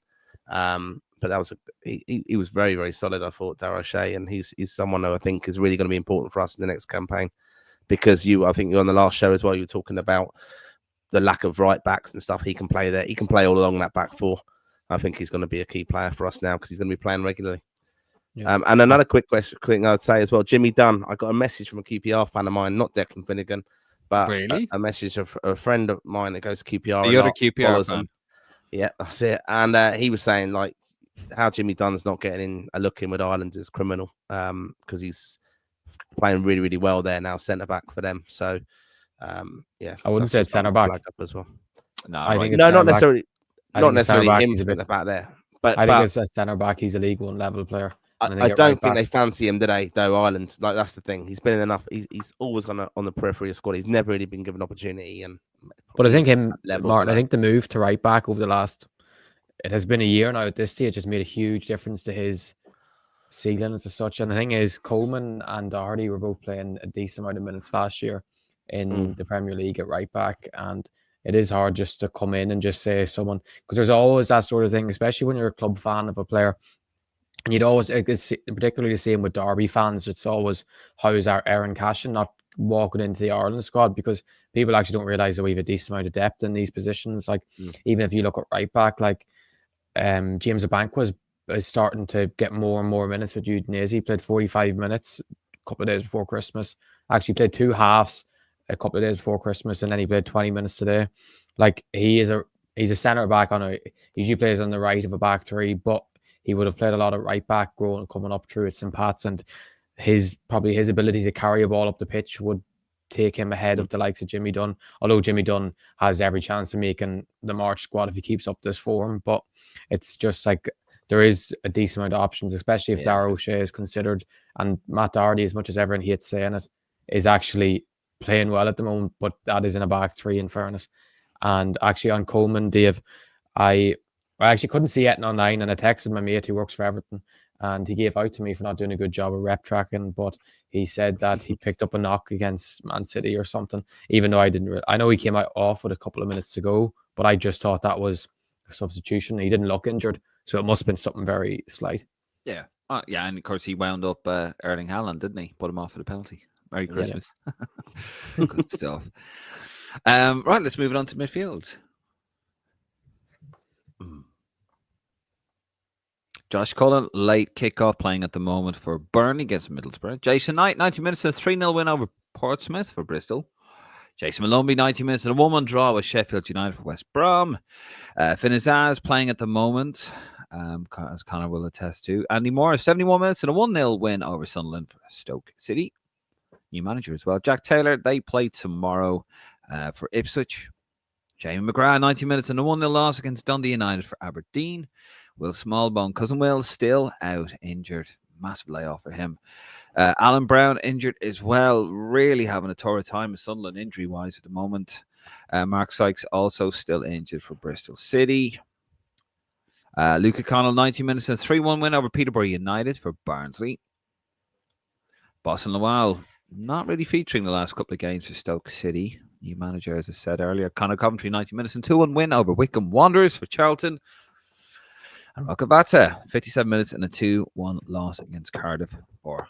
But that was he was very, very solid, I thought, Darrell O'Shea. And he's someone who I think is really going to be important for us in the next campaign. Because I think you're on the last show as well, you were talking about the lack of right backs and stuff. He can play there. He can play all along that back four. I think he's going to be a key player for us now because he's going to be playing regularly. Yeah. And another quick thing I would say as well, Jimmy Dunn. I got a message from a QPR fan of mine, not Declan Finnegan, but really? a message of a friend of mine that goes to QPR. The other QPR fan. Yeah, that's it. And he was saying like how Jimmy Dunn's not getting a look in with Ireland is criminal because he's playing really, really well there now, centre back for them. So, I wouldn't say centre back as well. No, I think not necessarily. Not necessarily him centre back there, but I think it's a centre back. He's a League One level player. I don't think they fancy him today, though. Ireland, like that's the thing. He's been in enough. He's always on the periphery of squad. He's never really been given opportunity. But I think Martin. I think the move to right back over the last, it has been a year now at this stage, has made a huge difference to his ceiling as such. And the thing is, Coleman and Doherty were both playing a decent amount of minutes last year in the Premier League at right back, and it is hard just to come in and just say someone, because there's always that sort of thing, especially when you're a club fan of a player. And you'd always, it's particularly the same with Derby fans, it's always, how is our Aaron Cashin not walking into the Ireland squad, because people actually don't realise that we have a decent amount of depth in these positions. Like even if you look at right back, like James Abankwa is starting to get more and more minutes with Udinese. He played 45 minutes a couple of days before Christmas. Actually played 2 halves a couple of days before Christmas, and then he played 20 minutes today. Like he's a centre back he usually plays on the right of a back three, but he would have played a lot of right back coming up through at St. Pat's, and his ability to carry a ball up the pitch would take him ahead of the likes of Jimmy Dunn. Although Jimmy Dunn has every chance of making the March squad if he keeps up this form, but it's just like there is a decent amount of options, especially if Darragh O'Shea is considered, and Matt Doherty, as much as everyone hates saying it, is actually playing well at the moment, but that is in a back three in fairness. And actually on Coleman, Dave, I actually couldn't see it online, and I texted my mate who works for Everton, and he gave out to me for not doing a good job of rep tracking, but he said that he picked up a knock against Man City or something, even though I didn't I know he came out off with a couple of minutes to go, but I just thought that was a substitution. He didn't look injured, so it must have been something very slight. Yeah. Yeah, and of course he wound up Erling Haaland, didn't he? Put him off for the penalty. Merry Christmas. Yeah. Good stuff. Right, let's move it on to midfield. Josh Cullen, late kickoff, playing at the moment for Burnley against Middlesbrough. Jason Knight, 90 minutes, a 3-0 win over Portsmouth for Bristol. Jason Malumbi, 90 minutes, and a 1-1 draw with Sheffield United for West Brom. Finn Azaz playing at the moment, as Connor will attest to. Andy Morris, 71 minutes, and a 1-0 win over Sunderland for Stoke City. New manager as well. Jack Taylor, they play tomorrow for Ipswich. Jamie McGrath, 90 minutes, and a 1-0 loss against Dundee United for Aberdeen. Will Smallbone, Cousin Will, still out injured. Massive layoff for him. Alan Brown injured as well. Really having a torrid time with Sunderland injury-wise at the moment. Mark Sykes also still injured for Bristol City. Luke O'Connell, 90 minutes and a 3-1 win over Peterborough United for Barnsley. Boston Lawal, not really featuring the last couple of games for Stoke City. New manager, as I said earlier. Connor Coventry, 90 minutes and 2-1 win over Wycombe Wanderers for Charlton. And Rockabata, 57 minutes and a 2-1 loss against Cardiff for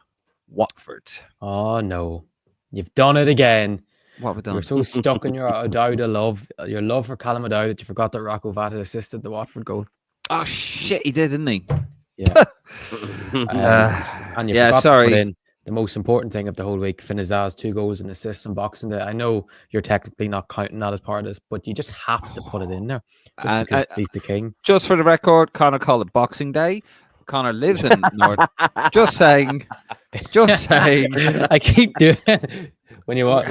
Watford. Oh, no. You've done it again. What have we done? You're so stuck in your O'Dowda love, your love for Callum O'Dowda, that you forgot that Rocco Vata assisted the Watford goal. Oh, shit, he did, didn't he? Yeah. And you forgot to put in the most important thing of the whole week, Finn Azaz, 2 goals and assists in Boxing Day. I know you're technically not counting that as part of this, but you just have to put it in there. Just because he's the king. Just for the record, Connor called it Boxing Day. Connor lives in North. Just saying. I keep doing it. When you watch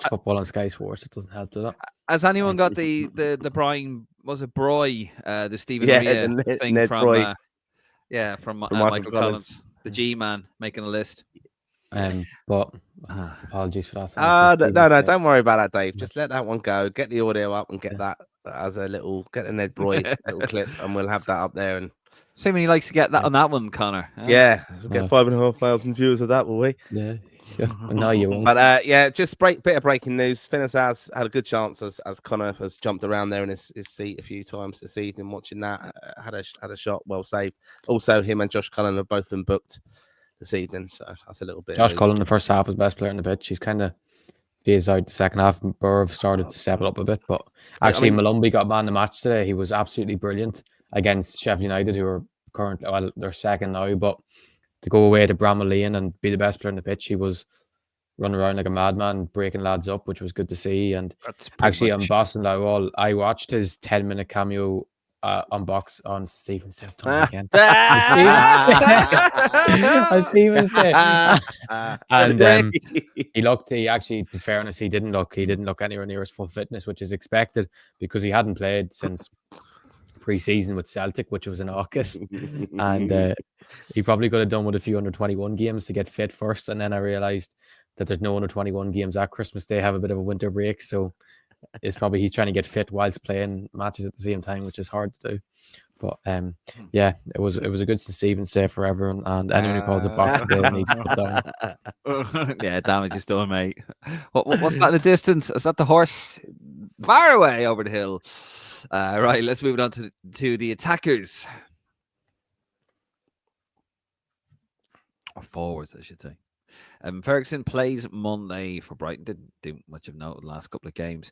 football on Sky Sports, it doesn't help, does it? Has anyone got the Brian, was it Broy, the Stephen Maria thing Ned from Broy. From Michael Collins, the G-man, making a list. But apologies for that. No, don't worry about that, Dave. Just let that one go. Get the audio up and get that as a get a Ned Broy little clip, and we'll have that up there. And so many likes to get that on that one, Connor. Yeah, we'll get 5,500 views of that, will we? Yeah. No, you won't. But just bit of breaking news. Finn Azaz had a good chance as Connor has jumped around there in his seat a few times this evening. Watching that, had a shot well saved. Also, him and Josh Cullen have both been booked this evening, so that's a little bit. Josh Cullen, the first half, was best player on the pitch. He's kind of phased out the second half. Burv started to step it up a bit, but actually, Malumbi got man of the match today. He was absolutely brilliant against Sheffield United, who are currently they're second now, but to go away to Bramall Lane and be the best player on the pitch, he was running around like a madman, breaking lads up, which was good to see. And actually, on Boston Lawal, I watched his 10-minute cameo unbox on Stephen's Day again. On Stephen's Day. And he actually, to fairness, he didn't look anywhere near his full fitness, which is expected because he hadn't played since pre-season with Celtic, which was in August. And he probably could have done with a few under 21 games to get fit first. And then I realized that there's no under 21 games at Christmas Day, have a bit of a winter break. So it's probably he's trying to get fit whilst playing matches at the same time, which is hard to do. But yeah, it was a good St. Stephen's Day for everyone, and anyone who calls it Boxing Day needs to put down. Yeah, damage is done, mate. What's that in the distance? Is that the horse far away over the hill? Right, let's move on to the attackers. Or forwards, I should say. Ferguson plays Monday for Brighton. Didn't do much of note the last couple of games.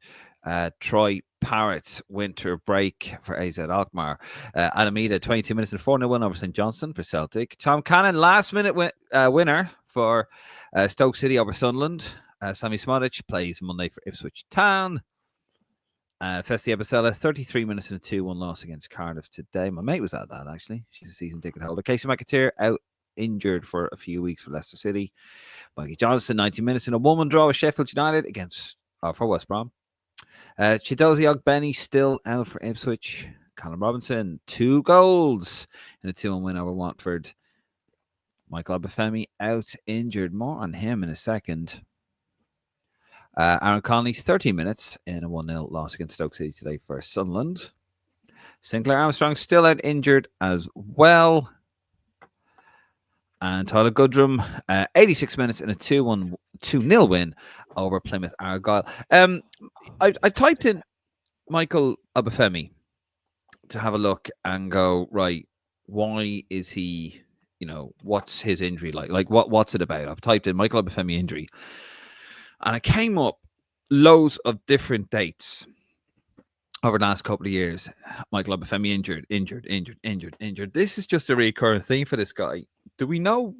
Troy Parrott, winter break for AZ Alkmaar. Alameda, 22 minutes and 4-0 win over St. Johnstone for Celtic. Tom Cannon, last minute winner for Stoke City over Sunderland. Sami Smodic plays Monday for Ipswich Town. Festi Abasella, 33 minutes and a 2-1 loss against Cardiff today. My mate was at that, actually. She's a season ticket holder. Casey McAteer out injured for a few weeks for Leicester City. Mikey Johnson, 90 minutes and a 1-1 draw with Sheffield United for West Brom. Chidozie Ogbenny still out for Ipswich. Callum Robinson, 2 goals in a 2-1 win over Watford. Michael Obafemi out injured. More on him in a second. Aaron Connolly's 30 minutes in a 1-0 loss against Stoke City today for Sunderland. Sinclair Armstrong still out injured as well. And Tyler Goodrum, 86 minutes in a 2-0 win over Plymouth Argyle. I typed in Michael Obafemi to have a look and go, right, why is he, what's his injury like? Like, what's it about? I've typed in Michael Obafemi injury. And it came up loads of different dates over the last couple of years. Michael Obafemi injured. This is just a recurring theme for this guy. Do we know,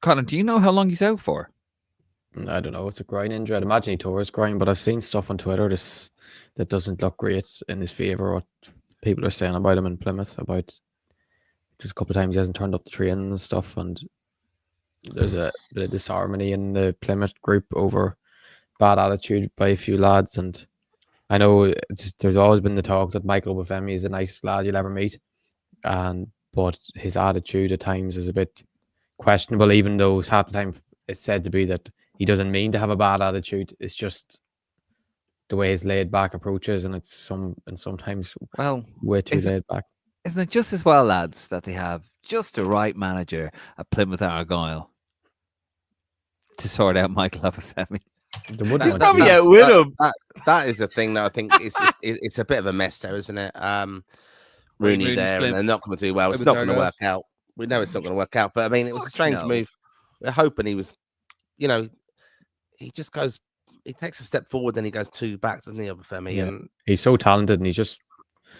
Colin, do you know how long he's out for? I don't know. It's a groin injury. I'd imagine he tore his groin, but I've seen stuff on Twitter that doesn't look great in his favour. What people are saying about him in Plymouth, about just a couple of times he hasn't turned up the training and stuff, and there's a bit of disharmony in the Plymouth group over bad attitude by a few lads. And I know there's always been the talk that Michael Obafemi is the nicest lad you'll ever meet, but his attitude at times is a bit questionable, even though half the time it's said to be that he doesn't mean to have a bad attitude. It's just the way his laid back approaches, and sometimes way too laid back. Isn't it just as well, lads, that they have just the right manager at Plymouth Argyle to sort out Michael Obafemi? He's probably out with him. That is the thing that I think it's a bit of a mess there, isn't it? Rooney there, and they're not going to do well. It's not going to work out. We know it's not going to work out. But I mean, it was a strange move. We're hoping he was, he just goes, he takes a step forward, then he goes 2 back, doesn't he, Obafemi? Yeah. And he's so talented, and he's just,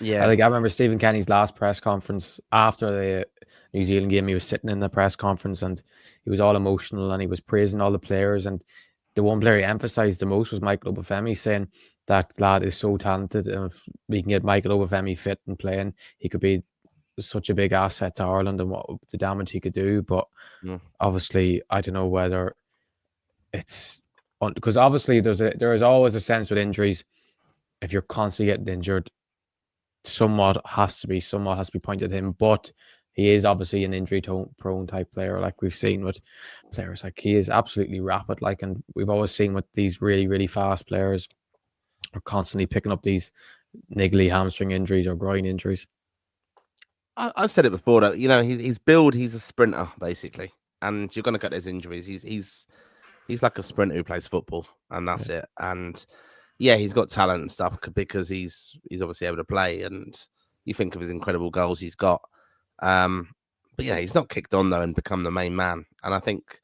yeah. I remember Stephen Kenny's last press conference after the New Zealand game. He was sitting in the press conference, and he was all emotional, and he was praising all the players. And the one player he emphasised the most was Michael Obafemi, saying that lad is so talented, and if we can get Michael Obafemi fit and playing, he could be such a big asset to Ireland and what the damage he could do. But obviously, I don't know whether it's because obviously there is always a sense with injuries. If you're constantly getting injured, somewhat has to be pointed at him. But he is obviously an injury prone type player, like we've seen with players. Like, he is absolutely rapid, and we've always seen with these really, really fast players are constantly picking up these niggly hamstring injuries or groin injuries. I've said it before that he's build. He's a sprinter basically, and you're going to get those injuries. He's like a sprinter who plays football, and that's it. And yeah, he's got talent and stuff because he's obviously able to play. And you think of his incredible goals he's got. But he's not kicked on though and become the main man. And I think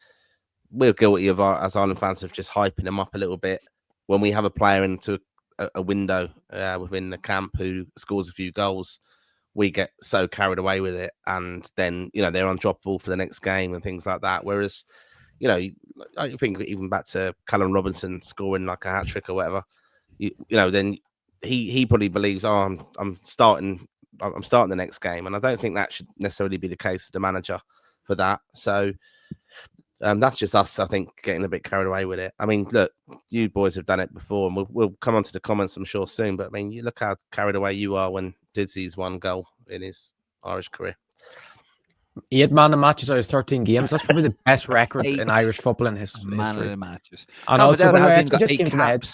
we're guilty of as Ireland fans of just hyping him up a little bit when we have a player into a window within the camp who scores a few goals. We get so carried away with it, and then they're undroppable for the next game and things like that. Whereas, I think even back to Callum Robinson scoring like a hat trick or whatever, then he probably believes, I'm starting the next game, and I don't think that should necessarily be the case with the manager for that. So that's just us, I think, getting a bit carried away with it. I mean, look, you boys have done it before, and we'll come on to the comments, I'm sure, soon. But I mean, you look how carried away you are when Didsy's 1 goal in his Irish career. 8 man of matches out of 13 games. That's probably the best record in Irish football in history. Matches. And No, also, it just came to my head.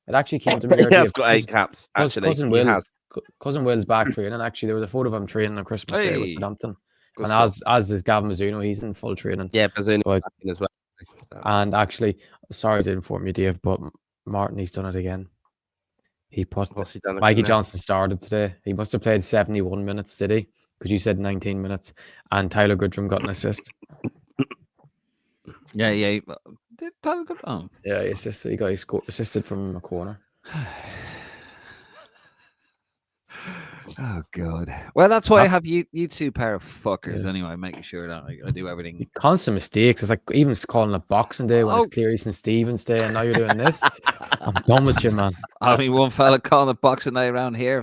It actually came to me. He has got 8 caps. Actually, cousin Will's back training. Actually, there was a photo of him training on Christmas Day with Southampton. Good And stuff. as is Gavin Mizuno, he's in full training. Yeah, Mizuno But- as well. So. And actually, sorry to inform you, Dave, but Martin, he's done it again. He put What's he done Mikey again now? Johnson started today. He must have played 71 minutes, did he? Because you said 19 minutes. And Tyler Goodrum got an assist. Yeah. Oh. Yeah, he assisted. He got assisted from a corner. Oh god. Well, that's why I Yep. have you two pair of fuckers Yeah. anyway, making sure that I do everything. Constant mistakes. It's like even calling it Boxing Day when it's Oh. clearly St. Stephen's Day, and now you're doing this. I'm done with you, man. I mean, one fella calling it Boxing Day around here,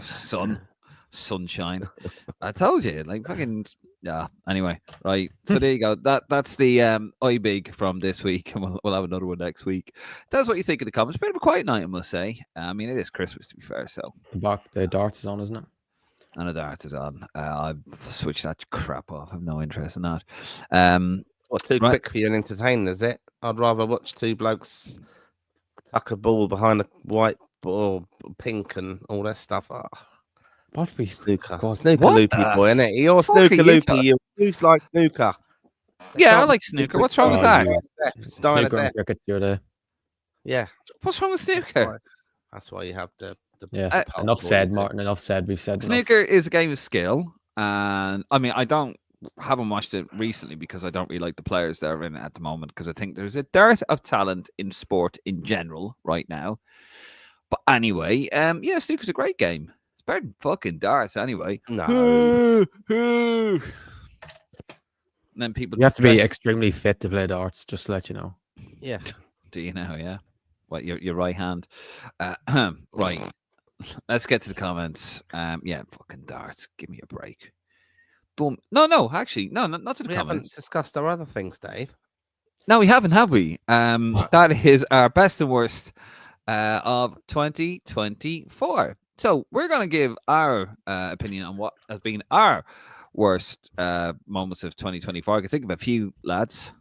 sunshine. I told you, like fucking yeah. Anyway, right. So there you go. That's the I big from this week, and we'll have another one next week. Tell us what you think in the comments. Bit of a quiet night, I must say. I mean, it is Christmas to be fair, so. The darts is on, isn't it? And the darts is on. I've switched that crap off. I've no interest in that. Well, too Right. quick for you and entertaining, is it? I'd rather watch two blokes tuck a ball behind a white ball, pink, and all that stuff. Oh, What we snooker. God. Snooker What loopy the boy, isn't it? You're fuck are snooker you loopy. talking- You who's like snooker? They Yeah, I can't like be snooker. quick. What's wrong with Oh, that? you- It's dying Snooker at and death. cricket the other day. Yeah, What's wrong with snooker? that's why you have the Yeah. the pulse, Enough what said, you do. Martin. Enough said. We've said enough. Snooker is a game of skill, and I mean, I haven't watched it recently because I don't really like the players that are in it at the moment because I think there's a dearth of talent in sport in general right now. But anyway, yeah, snooker's a great game. It's better than fucking darts anyway. No. And then people You have just to be dress- extremely fit to play darts. Just to let you know. Yeah. Do you know? Yeah. What your right hand? Right. Let's get to the comments. Yeah, fucking darts. Give me a break. Dumb. No. Actually, no, not to the We haven't comments. discussed our other things, Dave. No, we haven't, have we? That is our best and worst of 2024. So we're going to give our opinion on what has been our worst moments of 2024. I can think of a few, lads.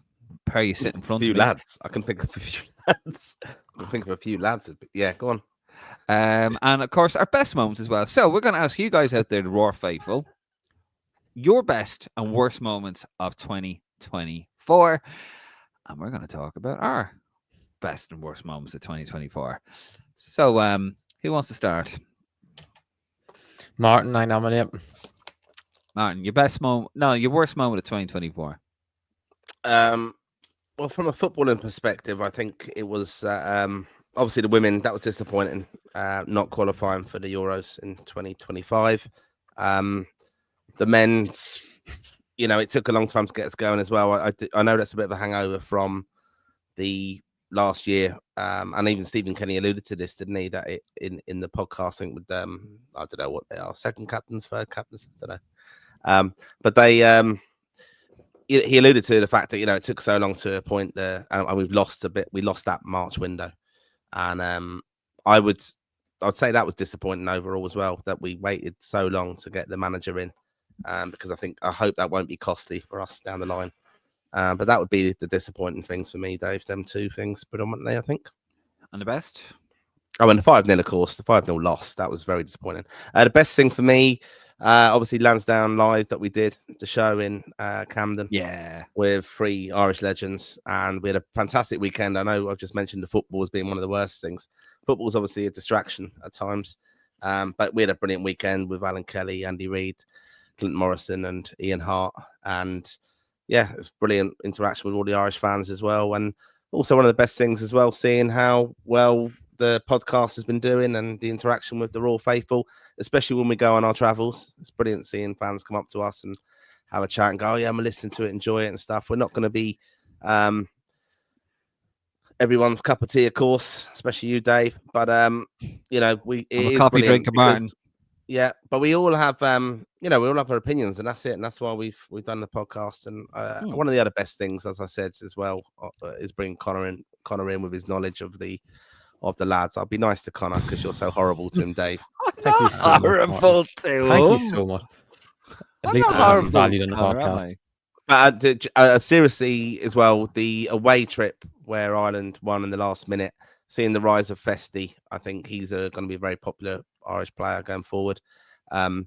Pair you sit in front A few of me. lads. I can think of a few lads. I can think of a few lads. Yeah, go on. And of course, our best moments as well. So we're going to ask you guys out there, the Roar faithful, your best and worst moments of 2024. And we're going to talk about our best and worst moments of 2024. So, who wants to start? Martin, I nominate. Martin, your best moment? No, your worst moment of 2024. Well, from a footballing perspective, I think it was obviously the women. That was disappointing, not qualifying for the Euros in 2025. The men's, it took a long time to get us going as well. I know that's a bit of a hangover from the last year, and even Stephen Kenny alluded to this, didn't he? That in the podcast, I think with I don't know what they are, second captains, third captains, I don't know. But they he alluded to the fact that it took so long to appoint and we've lost a bit. We lost that March window, and I'd say that was disappointing overall as well, that we waited so long to get the manager in, because I hope that won't be costly for us down the line. But that would be the disappointing things for me, Dave. Them two things predominantly, I think. And the best? Oh, and the 5-0, of course. The 5-0 loss. That was very disappointing. The best thing for me, obviously, Lansdowne Live that we did, the show in Camden. Yeah. With 3 Irish legends. And we had a fantastic weekend. I know I've just mentioned the football as being one of the worst things. Football's obviously a distraction at times. But we had a brilliant weekend with Alan Kelly, Andy Reid, Clint Morrison, and Ian Hart. And yeah, it's brilliant interaction with all the Irish fans as well. And also one of the best things as well, seeing how well the podcast has been doing and the interaction with the Royal Faithful, especially when we go on our travels. It's brilliant seeing fans come up to us and have a chat and go, oh, yeah, I'm listening to it, enjoy it and stuff. We're not going to be everyone's cup of tea, of course, especially you, Dave. But, I'm a coffee drinker, Martin. Yeah, but we all have, we all have our opinions, and that's it. And that's why we've done the podcast. And one of the other best things, as I said as well, is bringing Connor in with his knowledge of the lads. I'll be nice to Connor because you're so horrible to him, Dave. Thank you so much, Horrible to Thank you him. so much. At I'm least not it was horrible, valued on the Connor, am podcast. But seriously, as well, the away trip where Ireland won in the last minute, seeing the rise of Festy, I think he's going to be a very popular Irish player going forward. And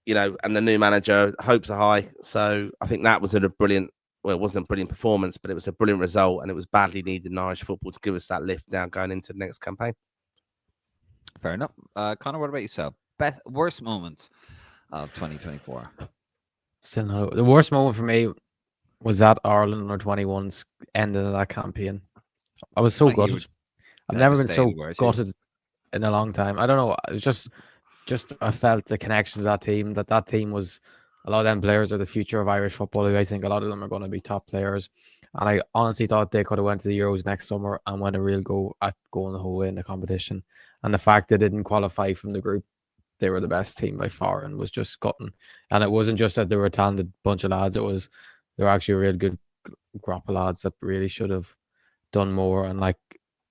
the new manager, hopes are high. So I think that was a brilliant. Well, it wasn't a brilliant performance, but it was a brilliant result, and it was badly needed in Irish football to give us that lift now going into the next campaign. Fair enough. Connor, what about yourself? Worst moments of 2024? Still no. The worst moment for me was that Ireland under 21's ending of that campaign. I was so Oh, you were gutted. I've never been so devastated, weren't you? gutted in a long time. I don't know. It was just I felt the connection to that team. That team was a lot of them players are the future of Irish football. I think a lot of them are going to be top players. And I honestly thought they could have went to the Euros next summer and went a real go at going the whole way in the competition. And the fact they didn't qualify from the group, they were the best team by far and was just gutting. And it wasn't just that they were a talented bunch of lads. It was they were actually a real good crop of lads that really should have done more. And like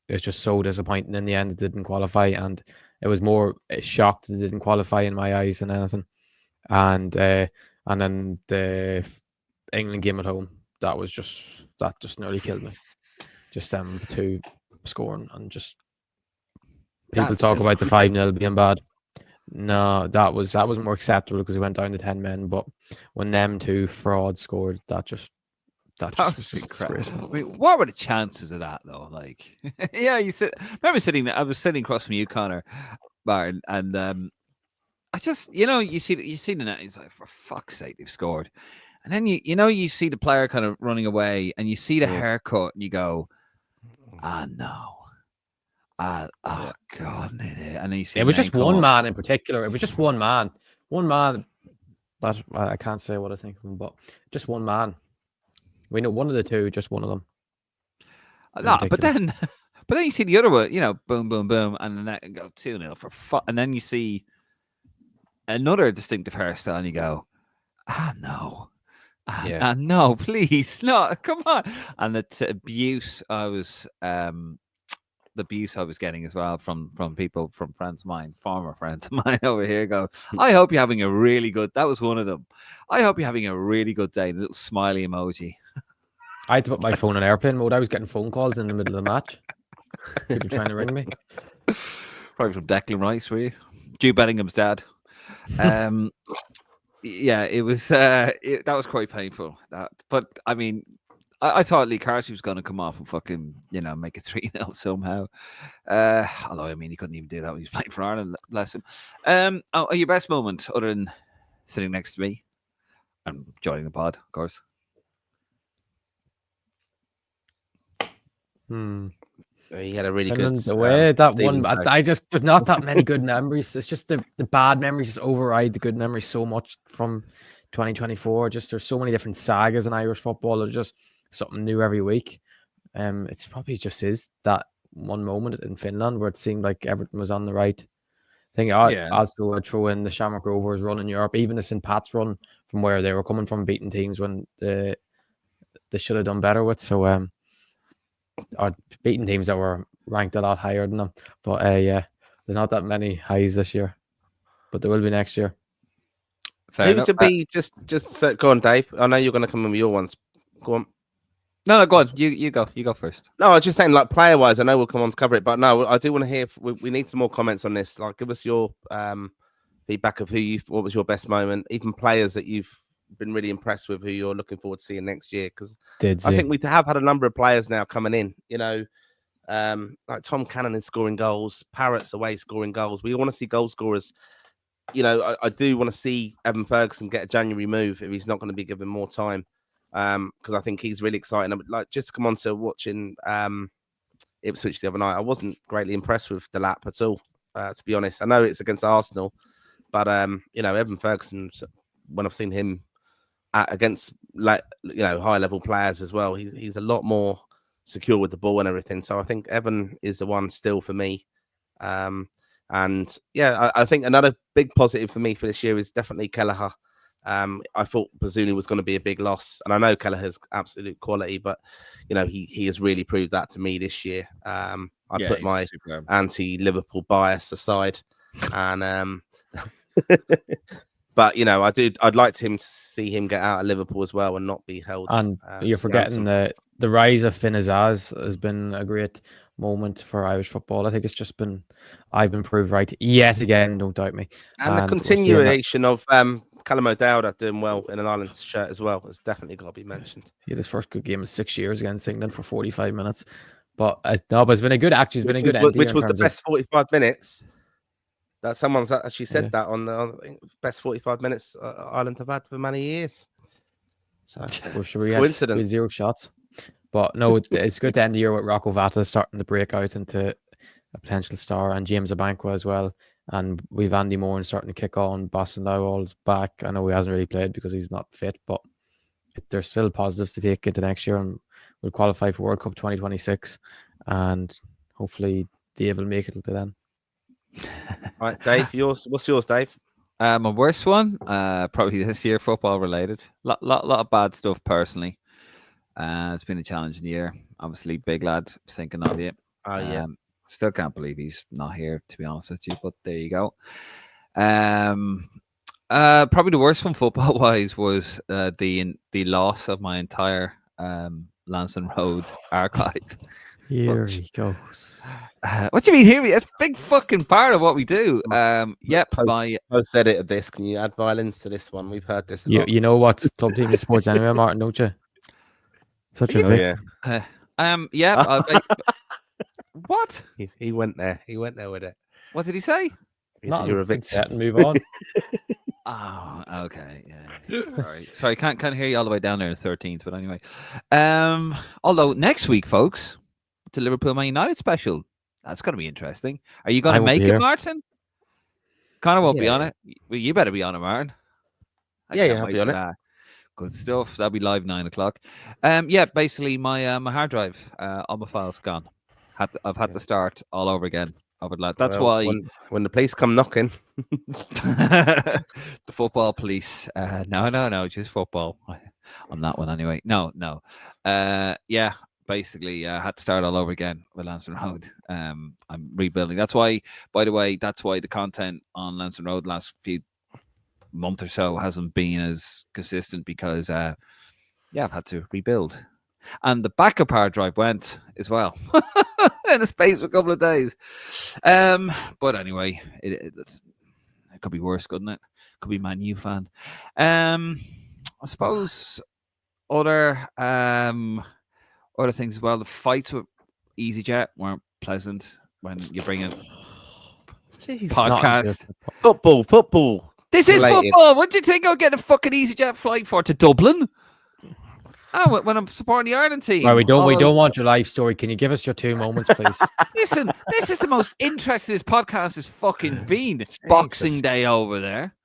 it's just so disappointing in the end it didn't qualify. And it was more shocked that it didn't qualify in my eyes than anything. And then the England game at home, that just nearly killed me. Just them two scoring and just people That's talk still- about the 5-0 being bad. No, that was more acceptable because we went down to 10 men. But when them two frauds scored, that was was just incredible. disgraceful. I mean, what were the chances of that though? Like, yeah, I was sitting across from you, Connor, Martin, and I just, you see the net, it's like, for fuck's sake, they've scored. And then you see the player kind of running away and you see the haircut and you go, no. Oh God. And then you see It was the just name come one up. man in particular. It was just one man. One man. But I can't say what I think of him, but just one man. We know one of the two, just one of them. No, but Ridiculous. then you see the other one, boom, boom, boom, and the net go 2-0 for fuck. And then you see another distinctive hairstyle and you go, no. No, please, no, come on. And the abuse I was getting as well from people, from friends of mine, former friends of mine over here go, I hope you're having a really good, that was one of them. I hope you're having a really good day. A little smiley emoji. I had to put my phone in airplane mode. I was getting phone calls in the middle of the match. People trying to ring me. Probably from Declan Rice, were you? Jude Bellingham's dad. Yeah, it was that was quite painful. But I mean, I thought Lee Carty was going to come off and fucking, make it 3-0 somehow. Although, I mean, he couldn't even do that when he was playing for Ireland, bless him. Your best moment, other than sitting next to me and joining the pod, of course? He had a really Finland good away. That Stevens one, day. there's not that many good memories. It's just the bad memories just override the good memories so much from 2024. Just there's so many different sagas in Irish football. There's just something new every week. It's probably just is that one moment in Finland where it seemed like everything was on the right thing. Also, I'd throw in the Shamrock Rovers run in Europe, even the St. Pat's run from where they were coming from, beating teams when they should have done better with. So, or beating teams that were ranked a lot higher than them. But yeah, there's not that many highs this year, but there will be next year. Fair Who enough. to be? Just go on, Dave. I know you're going to come in with your ones. Go on. No, go on. You go. You go first. No, I was just saying, like, player-wise, I know we'll come on to cover it, but no, I do want to hear. We need some more comments on this. Like, give us your feedback of what was your best moment, even players that you've been really impressed with, who you're looking forward to seeing next year. Because I think we have had a number of players now coming in. Like Tom Cannon is scoring goals, Parrott's away scoring goals. We want to see goal scorers. I do want to see Evan Ferguson get a January move if he's not going to be given more time. Because I think he's really exciting. Like, just to come on to watching Ipswich the other night, I wasn't greatly impressed with the lap at all, to be honest. I know it's against Arsenal, but Evan Ferguson, when I've seen him against high level players as well, he's a lot more secure with the ball and everything. So I think Evan is the one still for me. And yeah, I think another big positive for me for this year is definitely Kelleher. I thought Bazunu was going to be a big loss, and I know Kelleher's absolute quality, but he has really proved that to me this year. I put my anti-Liverpool bias aside, and but I'd like him to see him get out of Liverpool as well and not be held. And you're forgetting the rise of Finn Azaz has been a great moment for Irish football. I think it's just been I've been proved right yet again. Don't doubt me. And the continuation of Callum O'Dowd doing well in an Ireland shirt as well. It's definitely got to be mentioned. He had his first good game in 6 years against England for 45 minutes. But it's been a good action. It's been a good end. Which was the best 45 minutes. That someone's actually said that on the best 45 minutes Ireland have had for many years. So Well, sure, we had coincidence. 0 shots. But no, it's good to end the year with Rocco Vata starting to break out into a potential star, and James Abankwa as well. And we've Andy Moore starting to kick on. Boston now all's back. I know he hasn't really played because he's not fit, but there's still positives to take into next year, and we'll qualify for World Cup 2026, and hopefully Dave will make it to then. All right, Dave, what's yours, Dave? My worst one, probably this year, football related. Lot of bad stuff personally. It's been a challenging year. Obviously, big lad, thinking of you. Oh yeah. Still can't believe he's not here, to be honest with you. But there you go. Probably the worst one football wise was the loss of my entire Lansdowne Road archive. Here he goes. What do you mean here? It's a big fucking part of what we do. Yep. Post edit of this. Can you add violence to this one? We've heard this. You know what club team is sports anyway, Martin, don't you? Such a victim. Yeah. What? He went there. He went there with it. What did he say? He said you're a victim. And move on. Oh, okay. Yeah. Sorry. Can't hear you all the way down there in the 13th. But anyway, although next week, folks, the Liverpool Man United special. That's going to be interesting. Are you going to make it, Martin? Connor won't be on it. Well, you better be on it, Martin. I'll be on it. Good stuff. That'll be live 9 o'clock. Yeah, basically my hard drive, all my files gone. I've had to start all over again. That's why when the police come knocking, the football police. No, just football on that one anyway. No. Yeah, basically, I had to start all over again with Lansdowne Road. I'm rebuilding. That's why, by the way, the content on Lansdowne Road last few month or so hasn't been as consistent because I've had to rebuild, and the backup hard drive went as well in a space of a couple of days. But anyway, it could be worse, couldn't it? Could be Man U fan. I suppose other things as well. The fights with EasyJet weren't pleasant when you bring in podcast. Football. This is football. What do you think I'll get a fucking EasyJet flight for to Dublin? Oh, when I'm supporting the Ireland team. Well, we don't want your life story. Can you give us your 2 moments, please? Listen, this is the most interesting this podcast has fucking been. Boxing Day over there.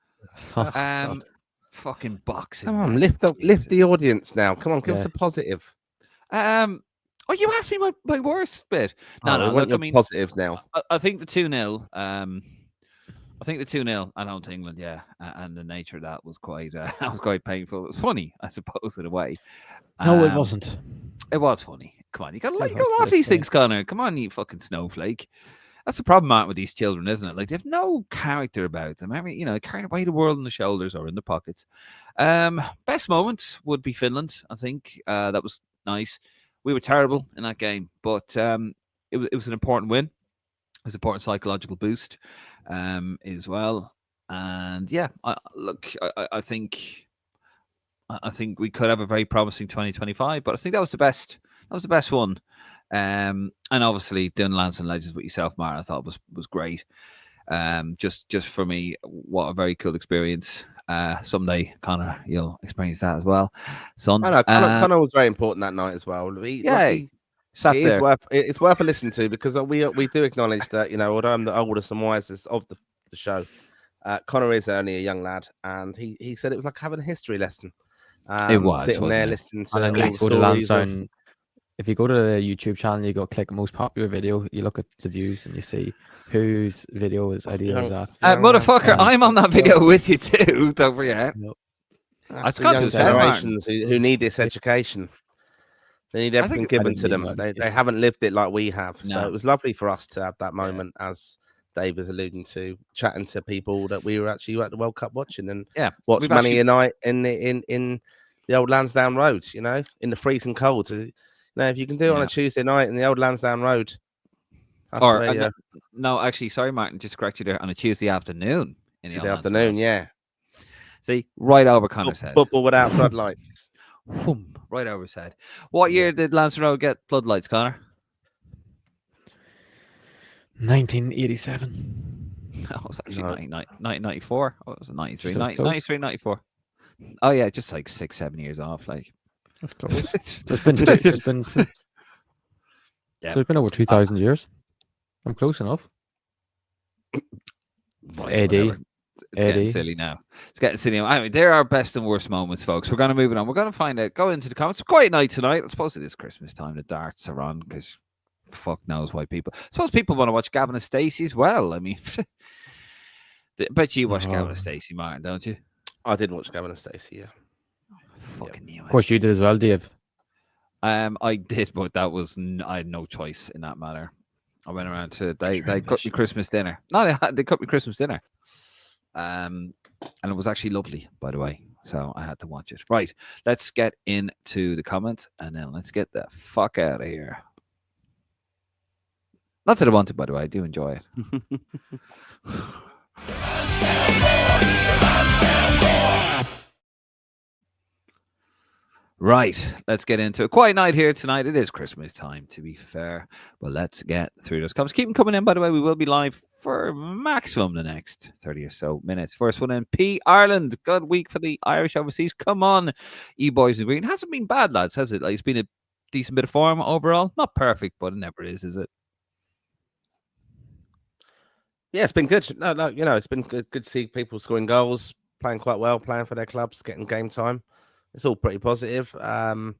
Fucking boxing. Come on, lift the audience now. Come on, give us a positive. Oh, you asked me my worst bit. No, look, I mean, positives now. I think the 2-0. I think the 2-0 and home to England, and the nature of that was quite painful. It was funny, I suppose, in a way. No, it wasn't. It was funny. Come on, you got to laugh these things, Connor. Come on, you fucking snowflake. That's the problem, Martin, with these children, isn't it? Like, they have no character about them. I mean, carrying away the world on the shoulders or in the pockets. Best moment would be Finland, I think. That was nice. We were terrible in that game, but it was an important win. It was an important psychological boost as well. And I think we could have a very promising 2025, but I think that was the best. That was the best one. And obviously doing Lansdowne Legends with yourself, Mara, I thought was great. Just for me, what a very cool experience. Someday, Connor, you'll experience that as well. Son, I know Connor was very important that night as well. It's worth a listen to because we do acknowledge that, although I'm the oldest and wisest of the show, Connor is only a young lad, and he said it was like having a history lesson. It was sitting there listening to and all the stories. If you go to the YouTube channel, you go click most popular video, you look at the views and you see whose video is idea is that. Motherfucker, I'm on that video with you too. Don't forget. That's the young generations who need this education. They need everything given to them. They haven't lived it like we have. So it was lovely for us to have that moment, as Dave was alluding to, chatting to people that we were actually at the World Cup watching and watched Money Night in the old Lansdowne Road, in the freezing cold. If you can do it on a Tuesday night in the old Lansdowne Road. No, actually, sorry, Martin, just correct you there. On a Tuesday afternoon. Tuesday afternoon, yeah. See, right over Connor's head. Football without floodlights. Right over his head. What year did Lansdowne Road get floodlights, Connor? 1987. No, it was actually 1994. Oh, it was 93. 93, 94. Oh yeah, just like 6-7 years off. Like That's close. There's been over 2,000 years. I'm close enough. It's Right, AD. whatever. It's getting AD. silly now. It's getting silly now. Anyway, there are best and worst moments, folks. We're going to move it on. We're going to find out. Go into the comments. It's a quiet night tonight. I suppose it is Christmas time. The darts are on because fuck knows why people. I suppose people want to watch Gavin and Stacey as well. I mean, I bet you watch Gavin and Stacey, Martin, don't you? I did watch Gavin and Stacey. Yeah. Fucking knew it. Of course, you did as well, Dave. I did, but that was I had no choice in that matter. I went around to they cooked me Christmas dinner. No, they cooked me Christmas dinner. And it was actually lovely, by the way. So I had to watch it. Right, let's get into the comments and then let's get the fuck out of here. Not that I want to, by the way. I do enjoy it. Right, let's get into a quiet night here tonight. It is Christmas time, to be fair. But let's get through those comments. Keep them coming in, by the way. We will be live for maximum the next 30 or so minutes. First one in P. Ireland. Good week for the Irish overseas. Come on, boys in green. Hasn't been bad, lads, has it? Like, it's been a decent bit of form overall. Not perfect, but it never is it? Yeah, it's been good. No, it's been good to see people scoring goals, playing quite well, playing for their clubs, getting game time. It's all pretty positive. So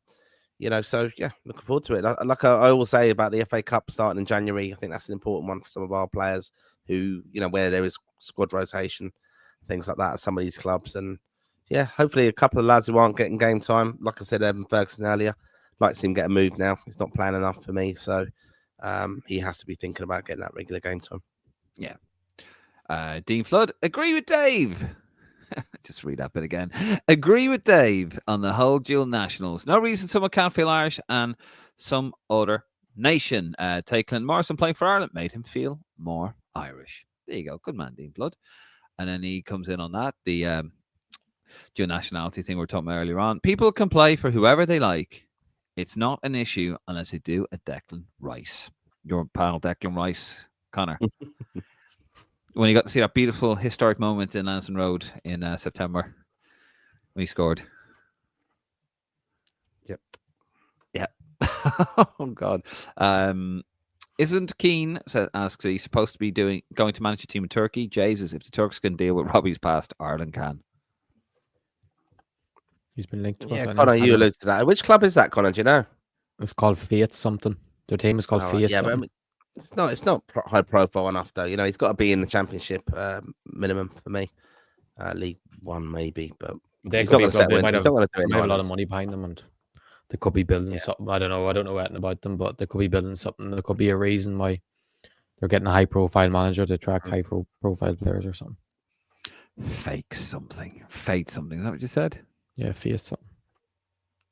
yeah, looking forward to it. Like I always say about the FA Cup starting in January, I think that's an important one for some of our players who, where there is squad rotation, things like that at some of these clubs. And yeah, hopefully a couple of lads who aren't getting game time, like I said, Evan Ferguson earlier, like to see him get a move now. He's not playing enough for me, so he has to be thinking about getting that regular game time. Yeah. Dean Flood, agree with Dave. Just read that bit again. Agree with Dave on the whole dual nationals. No reason someone can't feel Irish and some other nation. Take Clint Morrison playing for Ireland made him feel more Irish. There you go. Good man, Dean Flood. And then he comes in on that, the dual nationality thing we were talking about earlier on. People can play for whoever they like. It's not an issue unless they do a Declan Rice. Your pal Declan Rice, Connor. When you got to see that beautiful historic moment in Lansdowne Road in September when he scored. Yep. Yeah. Oh God. Isn't Keane, asks, he's supposed to be going to manage a team in Turkey? Jesus, if the Turks can deal with Robbie's past, Ireland can. He's been linked to Yeah, us. Connor, you alluded to that. Which club is that, Connor? Do you know? It's called Faith something. Their team is called Faith. Yeah, but I mean, it's not high profile enough though. He's got to be in the Championship minimum for me. League One maybe, but he's not going to set win. He's not going to do it. They have a lot of money behind them, and they could be building something. I don't know anything about them, but they could be building something. There could be a reason why they're getting a high-profile manager to attract high-profile players or something. Fake something. Is that what you said? Yeah, Faith something.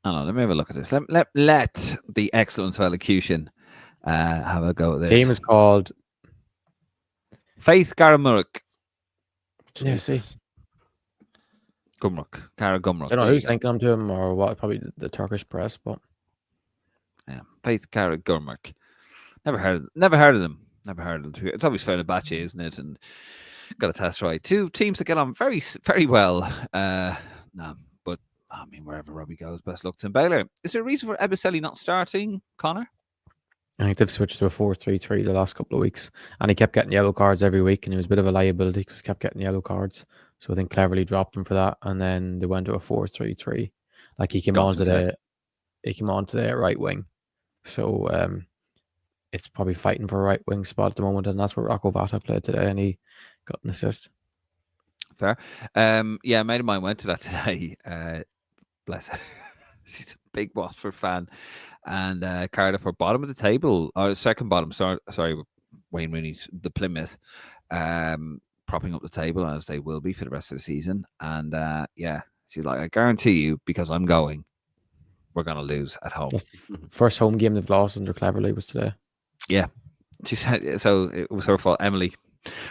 Hold on, let me have a look at this. Let the excellence of elocution have a go at this. The team is called Faith Garamuruk. Yeah, see. Gumruk. Kara Gumruk. I don't know who's linking them to him or what. Probably the Turkish press, but yeah, Faith Kara Gumruk. Never heard of them. It's always Fenerbahce, isn't it? And got a test right. Two teams that get on very, very well. But I mean, wherever Robbie goes, best luck to him. Baylor. Is there a reason for Ebicelli not starting, Connor? I think they've switched to a 4-3-3 the last couple of weeks, and he kept getting yellow cards every week, and he was a bit of a liability because he kept getting yellow cards. So I think cleverly dropped him for that, and then they went to a 4-3-3. Like he came onto the right wing, so it's probably fighting for a right wing spot at the moment, and that's where Rocco Vata played today, and he got an assist. Fair. Yeah, a mate of mine went to that today. Bless her. She's a big Watford fan. And Cardiff are bottom of the table, or second bottom. Sorry, Wayne Rooney's the Plymouth, propping up the table as they will be for the rest of the season. And yeah, she's like, I guarantee you, because I'm going, we're gonna lose at home. That's the first home game they've lost under Cleverly was today. Yeah, she said so. It was her fault. Emily,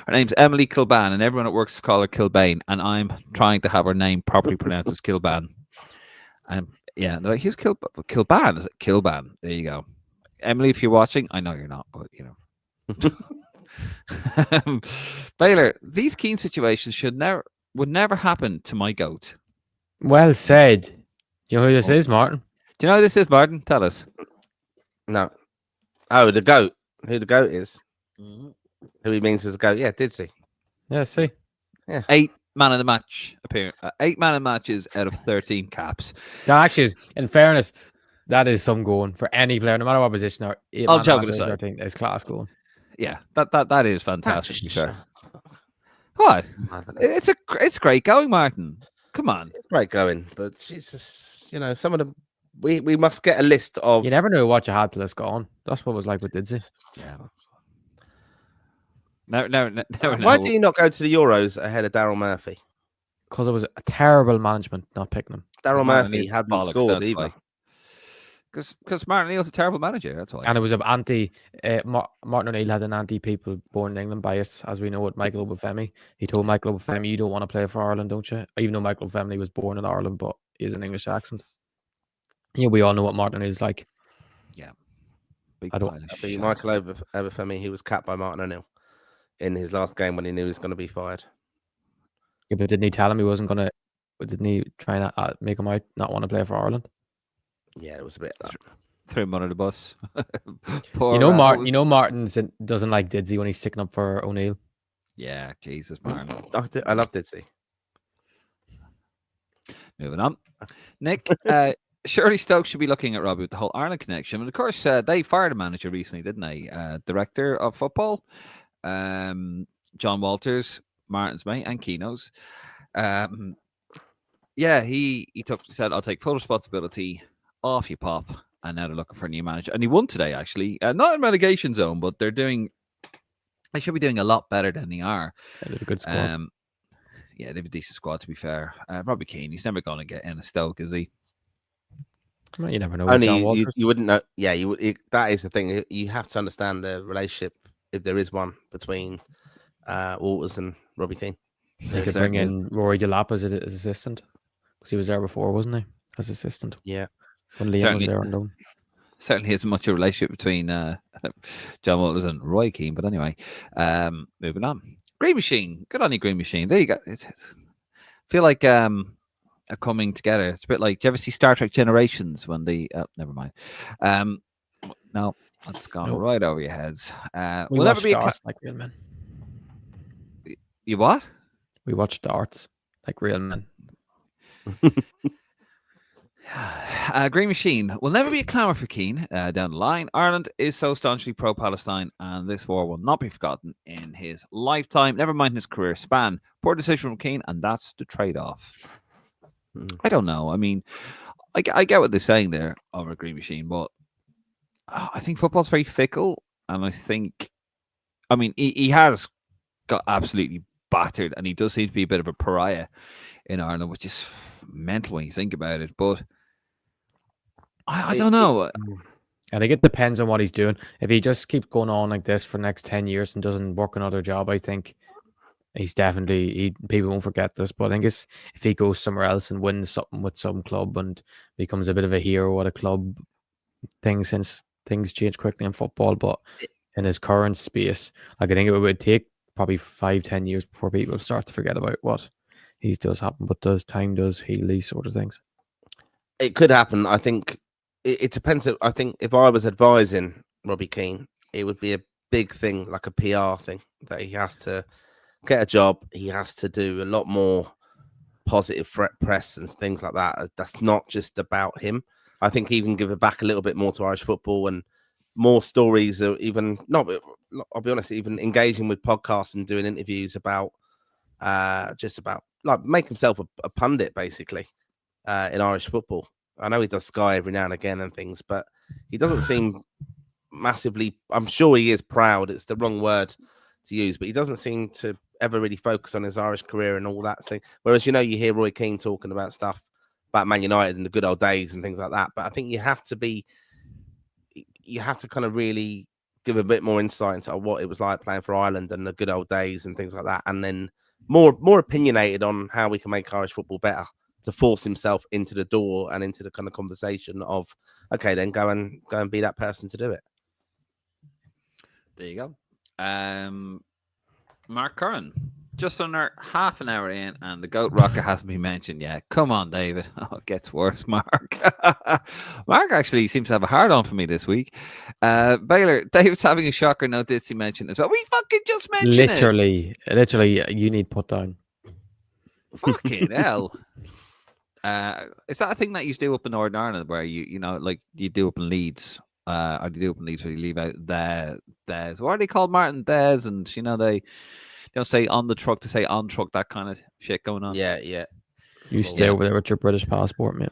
her name's Emily Kilban, and everyone at work call her Kilbane, and I'm trying to have her name properly pronounced as Kilban. And yeah, they're like, here's Kilban. Is it Kilban? There you go. Emily, if you're watching, I know you're not, but you know. Baylor, these Keane situations would never happen to my goat. Well said. Do you know who this is, Martin? Do you know who this is, Martin? Tell us. No. Oh, the goat. Who the goat is? Who he means as a goat? Yeah, did see. Yeah, see. 8 man of the match appearance. 8 man of matches out of 13 caps. That actually is, in fairness, that is some going for any player, no matter what position or All joking aside. is class going. Yeah, that is fantastic. To be fair. What? It's great going, Martin. Come on. It's great going, but Jesus, some of them. We must get a list of. You never knew what you had till it's gone. That's what it was like with Didsy. Yeah. No. Why do you not go to the Euros ahead of Daryl Murphy? Because it was a terrible management not picking him. Daryl Murphy hadn't scored either. Because Martin O'Neill's a terrible manager. That's why. And it was an anti. Martin O'Neill had an anti-people born in England bias, as we know with Michael Obafemi. He told Michael Obafemi, "You don't want to play for Ireland, don't you?" Even though Michael Obafemi was born in Ireland, but he has an English accent. Yeah, we all know what Martin O'Neill's like. Yeah. Michael Obafemi, he was capped by Martin O'Neill in his last game when he knew he was going to be fired. Yeah, but didn't he tell him he wasn't going to? Didn't he try and make him out not want to play for Ireland? Yeah, it was a bit. Threw him under the bus. Martin doesn't like Didsy when he's sticking up for O'Neill. Yeah, Jesus, Martin. I love Didsy. Moving on. Nick, surely Stoke should be looking at Robbie with the whole Ireland connection. And of course, they fired a manager recently, didn't they? Director of football, John Walters, Martin's mate, and Keno's. Yeah, he said, "I'll take full responsibility. Off you pop." And now they're looking for a new manager. And he won today, actually. Not in relegation zone, but they should be doing a lot better than they are. Yeah, they have a good squad. Yeah, they have a decent squad, to be fair. Robbie Keane, he's never going to get in a Stoke, is he? Well, you never know. Only you wouldn't know. Yeah, that is the thing. You have to understand the relationship, if there is one, between Walters and Robbie Keane. They could bring in Rory Delap as assistant, because he was there before, wasn't he? As assistant. Yeah. When Liam was there unknown. Certainly isn't much of a relationship between John Walters and Roy Keane. But anyway, moving on. Green Machine. Good on you, Green Machine. There you go. I feel like a coming together. It's a bit like, do you ever see Star Trek Generations when never mind. No, that's gone right over your heads. We'll never be like real men. You what? We watch darts like real men. Green Machine will never be a clamour for Keane down the line. Ireland is so staunchly pro-Palestine, and this war will not be forgotten in his lifetime, never mind his career span. Poor decision from Keane, and that's the trade-off. I don't know. I mean, I get what they're saying there over Green Machine, but I think football's very fickle, and I mean, he has got absolutely battered, and he does seem to be a bit of a pariah in Ireland, which is mental when you think about it, but I don't know. I think it depends on what he's doing. If he just keeps going on like this for the next 10 years and doesn't work another job, I think he's definitely, people won't forget this, but I think it's if he goes somewhere else and wins something with some club and becomes a bit of a hero at a club thing, since things change quickly in football, but in his current space, like I think it would take probably 5-10 years before people start to forget about what he does happen, but time does heal these sort of things. It could happen. I think it depends. I think if I was advising Robbie Keane, it would be a big thing, like a PR thing, that he has to get a job. He has to do a lot more positive press and things like that. That's not just about him. I think he can give it back a little bit more to Irish football and more stories, or even not. I'll be honest, even engaging with podcasts and doing interviews about just about like make himself a pundit basically in Irish football. I know he does Sky every now and again and things, but he doesn't seem massively. I'm sure he is proud. It's the wrong word to use, but he doesn't seem to ever really focus on his Irish career and all that thing. Whereas, you hear Roy Keane talking about stuff about Man United and the good old days and things like that. But I think you have to kind of really give a bit more insight into what it was like playing for Ireland and the good old days and things like that. And then more opinionated on how we can make Irish football better, to force himself into the door and into the kind of conversation of, okay, then go and be that person to do it. There you go. Mark Curran. just under half an hour in, and the goat rocker hasn't been mentioned yet. Come on, David. Oh, it gets worse, Mark. Mark actually seems to have a hard on for me this week. Baylor, David's having a shocker. No Ditsy mentioned as well. We fucking just mentioned Literally, you need put down. Fucking hell. Is that a thing that you do up in Northern Ireland where you know, like you do up in Leeds? Or do you do up in Leeds where you leave out there's what are they called, Martin? There's, and you know, they don't say on the truck to say on truck, that kind of shit going on. Yeah. You stay over there with your British passport, mate.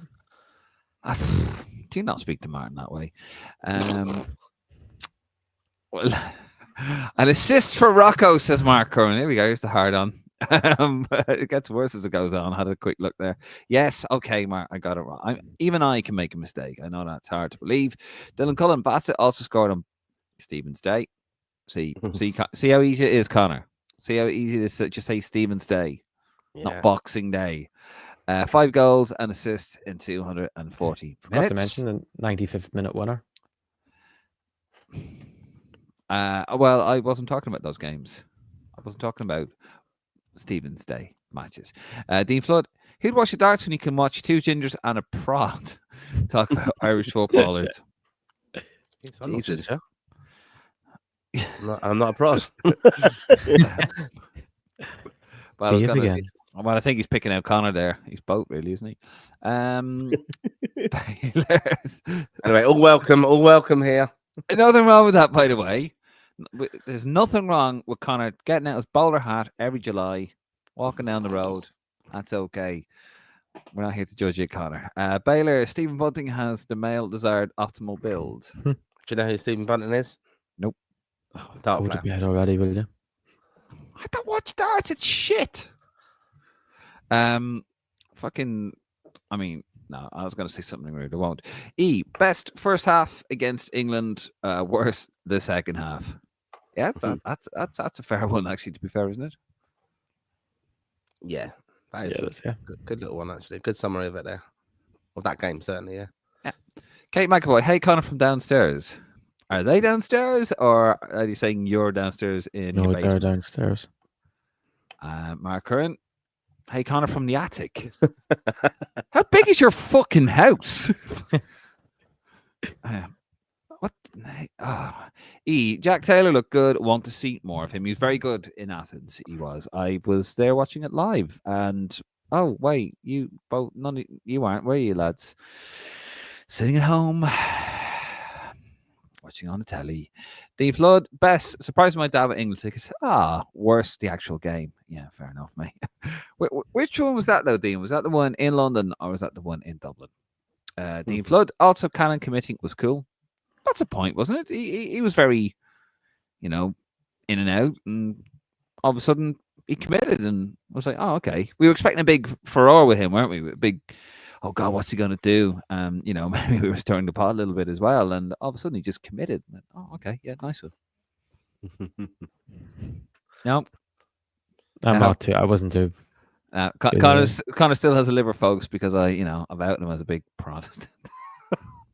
Do you not speak to Martin that way? Well, an assist for Rocco, says Mark Curran. Here we go. Here's the hard on. It gets worse as it goes on. Had a quick look there. Yes, okay, Mark, I got it wrong. Even I can make a mistake. I know that's hard to believe. Dylan Cullen Bassett also scored on Stephen's Day. See how easy it is, Connor. See how easy it is to just say Stephen's Day, not Boxing Day. 5 goals and assists in 240 Forgot minutes. to mention the 95th minute winner. Well, I wasn't talking about those games. I wasn't talking about Stephen's Day matches. Dean Flood, who'd watch the darts when you can watch 2 gingers and a prod talk about Irish footballers? Jesus. I'm not a prod. Well, I think he's picking out Connor there. He's both, really, isn't he? Anyway, all welcome here. Nothing wrong with that, by the way. There's nothing wrong with Connor getting out his bowler hat every July, walking down the road. That's okay. We're not here to judge you, Connor. Baylor, Stephen Bunting has the male desired optimal build. Do you know who Stephen Bunting is? Nope. Go to bed already, will you? I don't watch darts. It's shit. No, I was going to say something rude. I won't. Best first half against England. Worst the second half. Yeah, that's a fair one, actually. To be fair, isn't it? Yeah, that is good little one, actually. Good summary of it there. Of that game, certainly. Yeah. Kate McAvoy. Hey, Connor from downstairs. Are they downstairs, or are you saying you're downstairs in your basement? No, they're downstairs. Mark Curran. Hey, Connor from the attic. How big is your fucking house? What? Jack Taylor looked good. Want to see more of him. He was very good in Athens. He was. I was there watching it live. And oh wait, you both, none of you aren't. Where are you, lads? Sitting at home, watching on the telly. Dean Flood, best. Surprised my dad with England tickets. Worst the actual game. Yeah, fair enough, mate. Which one was that though, Dean? Was that the one in London or was that the one in Dublin? Dean Flood, also Cannon committing was cool. That's a point, wasn't it? He was very, in and out, and all of a sudden he committed, and I was like, oh, okay. We were expecting a big furore with him, weren't we? A big, oh God, what's he going to do? Maybe we were stirring the pot a little bit as well, and all of a sudden he just committed. Oh, okay, yeah, nice one. No, I'm not too. I wasn't too. Connor still has a liver, folks, because I've outed him as a big Protestant.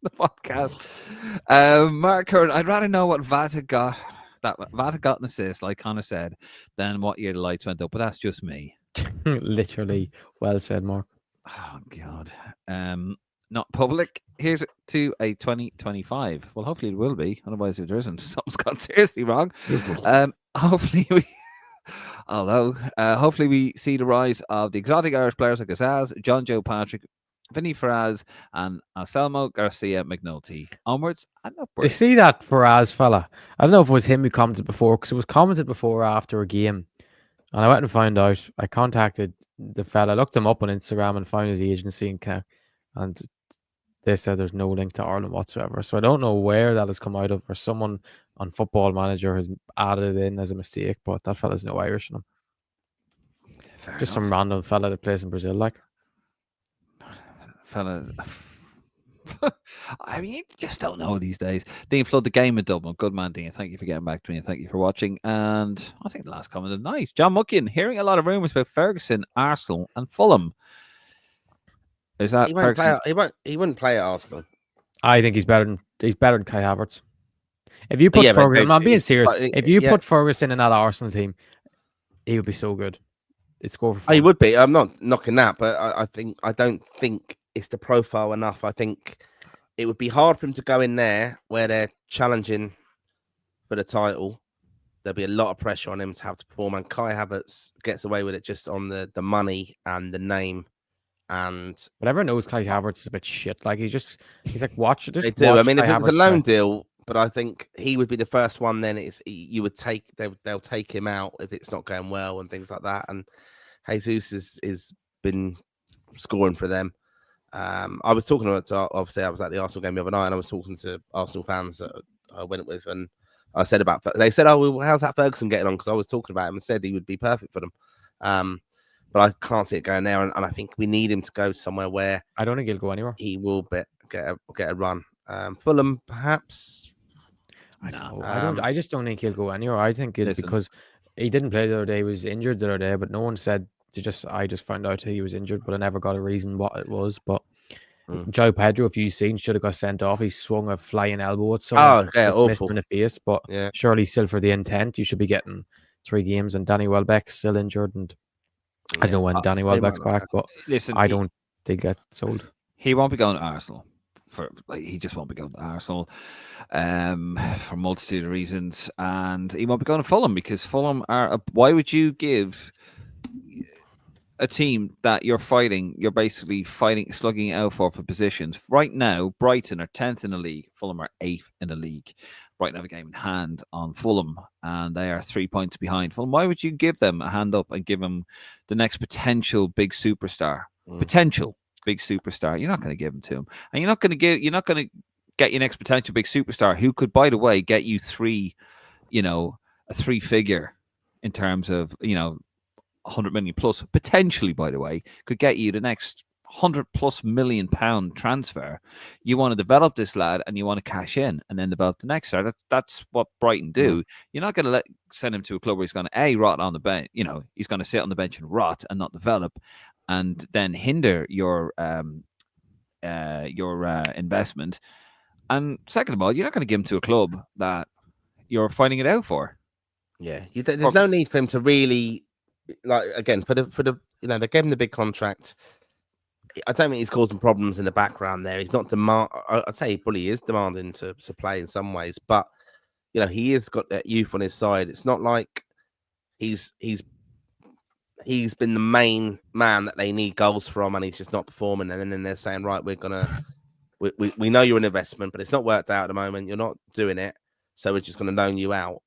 The podcast. Mark Curran, I'd rather know what Vata got. That Vata got an assist, like Connor said, than what year the lights went up. But that's just me. Literally, well said, Mark. Oh God. Not public. Here's to a 2025. Well, hopefully it will be. Otherwise, if there isn't, something's gone seriously wrong. Hopefully we see the rise of the exotic Irish players like Azaz, John Joe Patrick, Vinny Faraz, and Anselmo Garcia McNulty. Onwards and upwards. Do you see that Faraz fella? I don't know if it was him who commented before, because it was commented before or after a game. And I went and found out. I contacted the fella, looked him up on Instagram and found his agency and they said there's no link to Ireland whatsoever. So I don't know where that has come out of, or someone on Football Manager has added it in as a mistake, but that fella's no Irish in him. Just some random fella that plays in Brazil, like. Fella. I mean, you just don't know these days. Dean Flood, the game in Dublin. Good man, Dean. Thank you for getting back to me and thank you for watching. And I think the last comment is nice. John Muckian, hearing a lot of rumours about Ferguson, Arsenal, and Fulham. Is that Ferguson? He wouldn't play at Arsenal. I think he's better than Kai Havertz. If you put Ferguson, I'm being serious. If you put Ferguson in that Arsenal team, He would be so good. It's score for Oh, he fun. would be. I'm not knocking that, but I don't think it's the profile enough. I think it would be hard for him to go in there where they're challenging for the title. There'll be a lot of pressure on him to have to perform, and Kai Havertz gets away with it just on the money and the name. And But everyone knows Kai Havertz is a bit shit. Like he's like watch. they Just do. I watch mean, Kai if it was a Havertz loan play. deal, but I think he would be the first one. Then you would take they'll take him out if it's not going well and things like that. And Jesus is been scoring for them. I was talking about, obviously I was at the Arsenal game the other night, and I was talking to Arsenal fans that I went with, and I said they said, "Oh, well, how's that Ferguson getting on?" Because I was talking about him and said he would be perfect for them. But I can't see it going there, and I think we need him to go somewhere where I don't think he'll go anywhere. he will get a run. Fulham, perhaps. I don't know. I just don't think he'll go anywhere. I think Listen. because he didn't play the other day. He was injured the other day, but no one said. I just found out he was injured, but I never got a reason what it was. But Joe Pedro, if you've seen, should have got sent off. He swung a flying elbow at someone. Oh, yeah, just missed him awful. in the face. But Yeah. surely still for the intent, you should be getting 3 games. And Danny Welbeck's still injured, and I don't know when Danny Welbeck's back, but Listen, I don't think get sold. He won't be going to Arsenal. He just won't be going to Arsenal for a multitude of reasons, and he won't be going to Fulham because Fulham are. Why would you give a team that you're basically fighting, slugging it out for positions right now? Brighton are 10th in the league. Fulham are 8th in the league. Brighton have a game in hand on Fulham, and they are 3 points behind Fulham. Why would you give them a hand up and give them the next potential big superstar? Potential big superstar. You're not going to give them to him, and you're not going to get your next potential big superstar who could, by the way, get you a 3-figure in terms of 100 million plus potentially, by the way, could get you the next 100+ million pound transfer. You want to develop this lad and you want to cash in and then develop the next star. That's what Brighton do. You're not going to send him to a club where he's going to rot on the bench. He's going to sit on the bench and rot and not develop, and then hinder your investment. And second of all, you're not going to give him to a club that you're finding it out for. Yeah, there's no need for him to really, like, again, for the they gave him the big contract. I don't think he's causing problems in the background there. He's not I'd say he probably is demanding to play in some ways, but he has got that youth on his side. It's not like he's been the main man that they need goals from, and he's just not performing. And then they're saying, right, we know you're an investment, but it's not worked out at the moment. You're not doing it, so we're just going to loan you out.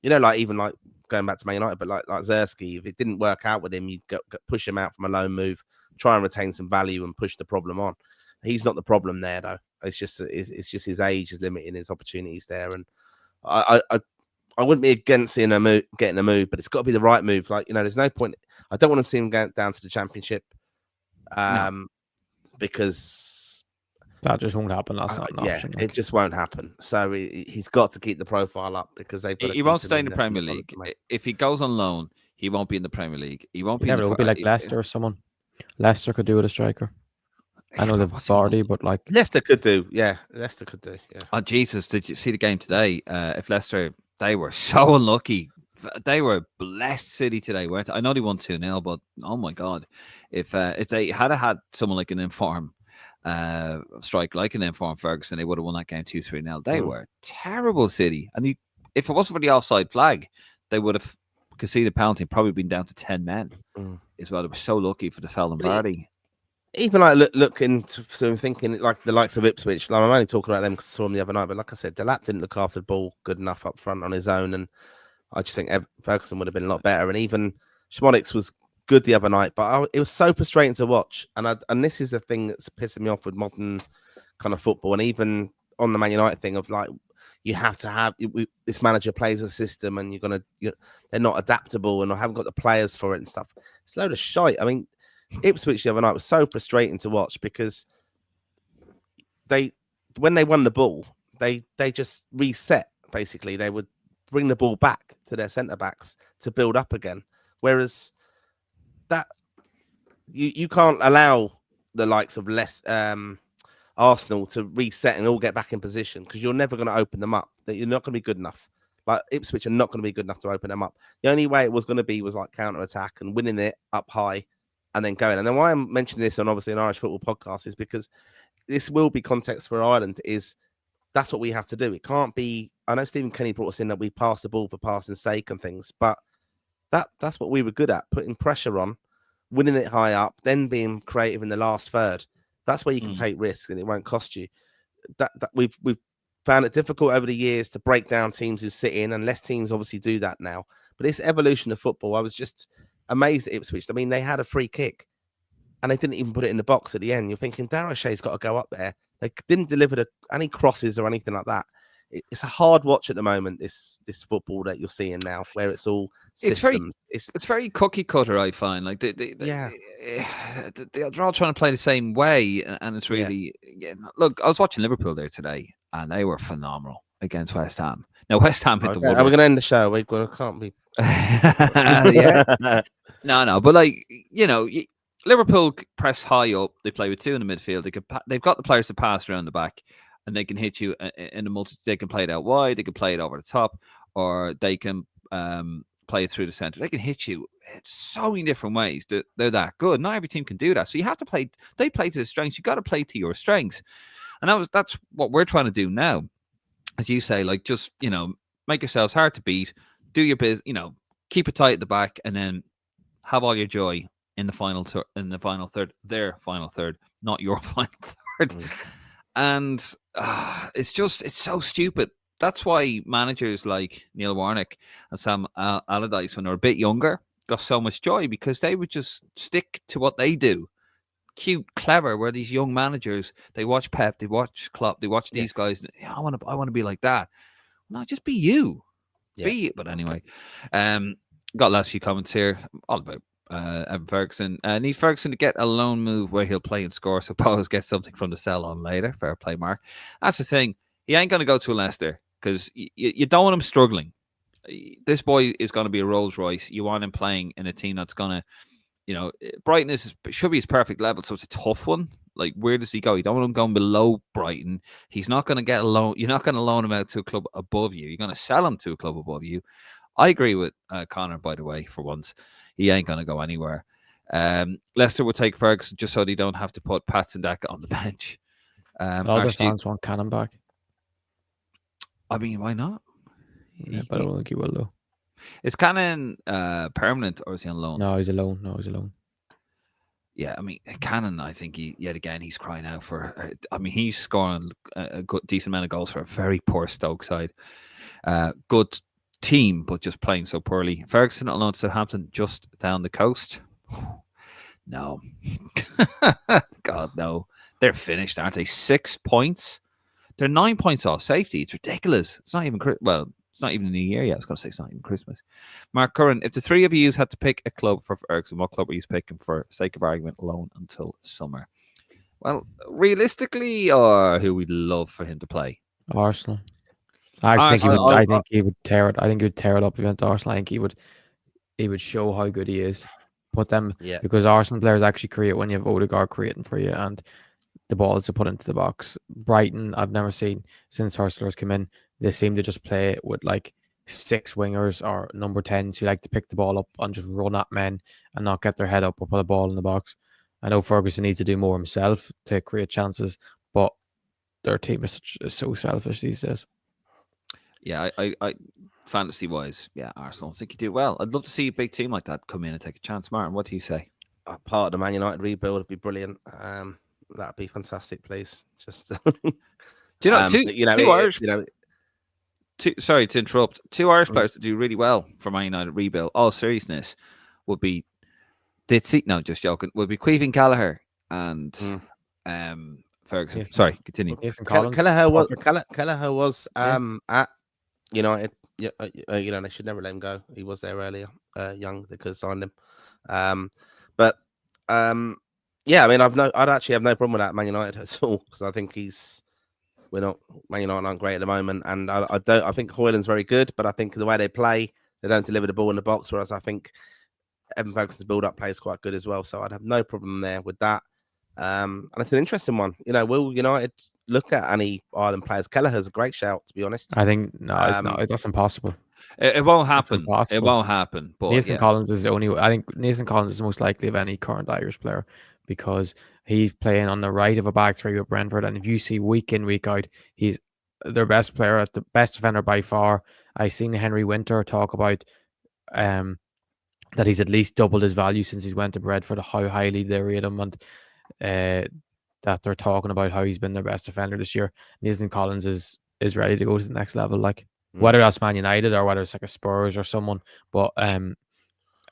Even going back to Man United, but like Zersky, if it didn't work out with him, you'd push him out from a loan move, try and retain some value, and push the problem on. He's not the problem there, though. It's just his age is limiting his opportunities there, and I wouldn't be against getting a move, but it's got to be the right move. There's no point. I don't want to see him going down to the Championship, because that just won't happen. That's not an option. It just won't happen. So he's got to keep the profile up because they've got. He won't stay in the Premier League. If he goes on loan, he won't be in the Premier League. He won't be. It would be like Leicester or someone. Leicester could do with a striker. I know they've Vardy, but like Leicester could do. Yeah, Leicester could do. Yeah. Oh Jesus! Did you see the game today? If Leicester, they were so unlucky. They were blessed City today, weren't they? I know they won 2-0, but oh my God, if they had someone like an informed strike like an informed Ferguson, they would have won that game 2-3-0. They were terrible City, and if it wasn't for the offside flag, they would have conceded penalty, probably been down to 10 men as well. They were so lucky for the foul on Vardy. Even looking to thinking like the likes of Ipswich. I'm only talking about them because I saw them the other night, but like I said, Delap didn't look after the ball good enough up front on his own, and I just think Ferguson would have been a lot better. And even Schmonics was good the other night, but it was so frustrating to watch. And this is the thing that's pissing me off with modern kind of football, and even on the Man United thing of like, you have to have this manager plays a system, and they're not adaptable, and I haven't got the players for it and stuff. It's a load of shite. I mean, Ipswich the other night was so frustrating to watch because when they won the ball, they just reset. Basically, they would bring the ball back to their centre backs to build up again, whereas that you can't allow the likes of Arsenal to reset and all get back in position because you're never going to open them up. That you're not going to be good enough. Like Ipswich are not going to be good enough to open them up. The only way it was going to be was like counter attack and winning it up high and then going. And then why I'm mentioning this on obviously an Irish football podcast is because this will be context for Ireland. Is that's what we have to do. It can't be. I know Stephen Kenny brought us in that we pass the ball for passing sake and things, but that's what we were good at, putting pressure on, winning it high up, then being creative in the last third. That's where you can take risks and it won't cost you. That we've found it difficult over the years to break down teams who sit in, and less teams obviously do that now. But this evolution of football, I was just amazed at Ipswich. I mean, they had a free kick and they didn't even put it in the box at the end. You're thinking Darrashay's got to go up there. They didn't deliver any crosses or anything like that. It's a hard watch at the moment, this football that you're seeing now, where it's all systems. It's very cookie cutter, I find. Like they're all trying to play the same way, and it's really Look, I was watching Liverpool there today, and they were phenomenal against West Ham. Now West Ham hit the woodwork. We're going to end the show. We can't be. No, but like Liverpool press high up. They play with two in the midfield. They've got the players to pass around the back, and they can hit you in the multi. They can play it out wide. They can play it over the top, or they can play it through the center. They can hit you in so many different ways. They're that good. Not every team can do that. So you have to play. They play to the strengths. You got to play to your strengths, and that's what we're trying to do now. As you say, like just make yourselves hard to beat. Do your business. Keep it tight at the back, and then have all your joy in the final third. Their final third, not your final third. And it's so stupid. That's why managers like Neil Warnock and Sam Allardyce, when they were a bit younger, got so much joy because they would just stick to what they do. Cute, clever. Where these young managers, they watch Pep, they watch Klopp, they watch these guys. I want to be like that. No, just be you. Yeah. Be it. But anyway, got last few comments here all about Evan Ferguson. Need Ferguson to get a loan move where he'll play and score. Suppose get something from the sell on later. Fair play, Mark. That's the thing. He ain't going to go to a Leicester because you don't want him struggling. This boy is going to be a Rolls Royce. You want him playing in a team that's going to, Brighton should be his perfect level. So it's a tough one. Like, where does he go? You don't want him going below Brighton. He's not going to get a loan. You're not going to loan him out to a club above you. You're going to sell him to a club above you. I agree with Connor, by the way, for once. He ain't going to go anywhere. Leicester will take Ferguson just so they don't have to put Patson Daka on the bench. All the fans want Cannon back. I mean, why not? Yeah, but I don't think he will, though. Is Cannon permanent or is he on loan? No, he's alone. Yeah, I mean, Cannon, I think he's crying out for. He's scoring a decent amount of goals for a very poor Stoke side. Good team, but just playing so poorly. Ferguson alone to Southampton, just down the coast. No, God no, they're finished, aren't they? 6 points. They're 9 points off safety. It's ridiculous. It's not even it's not even a new year yet. I was going to say it's not even Christmas. Mark Curran, if the three of you had to pick a club for Ferguson, what club are you picking for sake of argument alone until summer? Well, realistically, or who we'd love for him to play? Arsenal. I think he would tear it. I think he would tear it up if he went to Arsenal. I think he would show how good he is. Put them because Arsenal players actually create when you have Odegaard creating for you and the balls to put into the box. Brighton, I've never seen since Hurslers came in. They seem to just play with like 6 wingers or number 10s who like to pick the ball up and just run at men and not get their head up or put a ball in the box. I know Ferguson needs to do more himself to create chances, but their team is so selfish these days. Yeah, I fantasy wise, Arsenal. I think you do well. I'd love to see a big team like that come in and take a chance. Martin, what do you say? Part of the Man United rebuild would be brilliant. That'd be fantastic, please. Just do you know two Irish? Sorry to interrupt. 2 Irish players that do really well for Man United rebuild. All seriousness, would be just joking. Would be Caoimhín Gallagher and Ferguson. Yes, sorry, continue. Kelleher was at United. They should never let him go. He was there earlier, young. They could have signed him. I'd actually have no problem with that Man United at all because I think Man United aren't great at the moment, and I think Hoyland's very good, but I think the way they play, they don't deliver the ball in the box. Whereas I think Evan Ferguson's build-up play is quite good as well, so I'd have no problem there with that. And it's an interesting one. Will United look at any Ireland players. Kelleher's a great shout, to be honest. I think no, it's not. That's impossible. It won't It's happen. It impossible. won't happen. But Nathan yeah. Collins is the only. I think Nathan Collins is the most likely of any current Irish player because he's playing on the right of a back three with Brentford, and if you see week in week out, he's their best player, the best defender by far. I seen Henry Winter talk about that he's at least doubled his value since he's went to Brentford, how highly they rate him, and that they're talking about how he's been their best defender this year. Nathan Collins is ready to go to the next level, like whether that's Man United or whether it's like a Spurs or someone. But in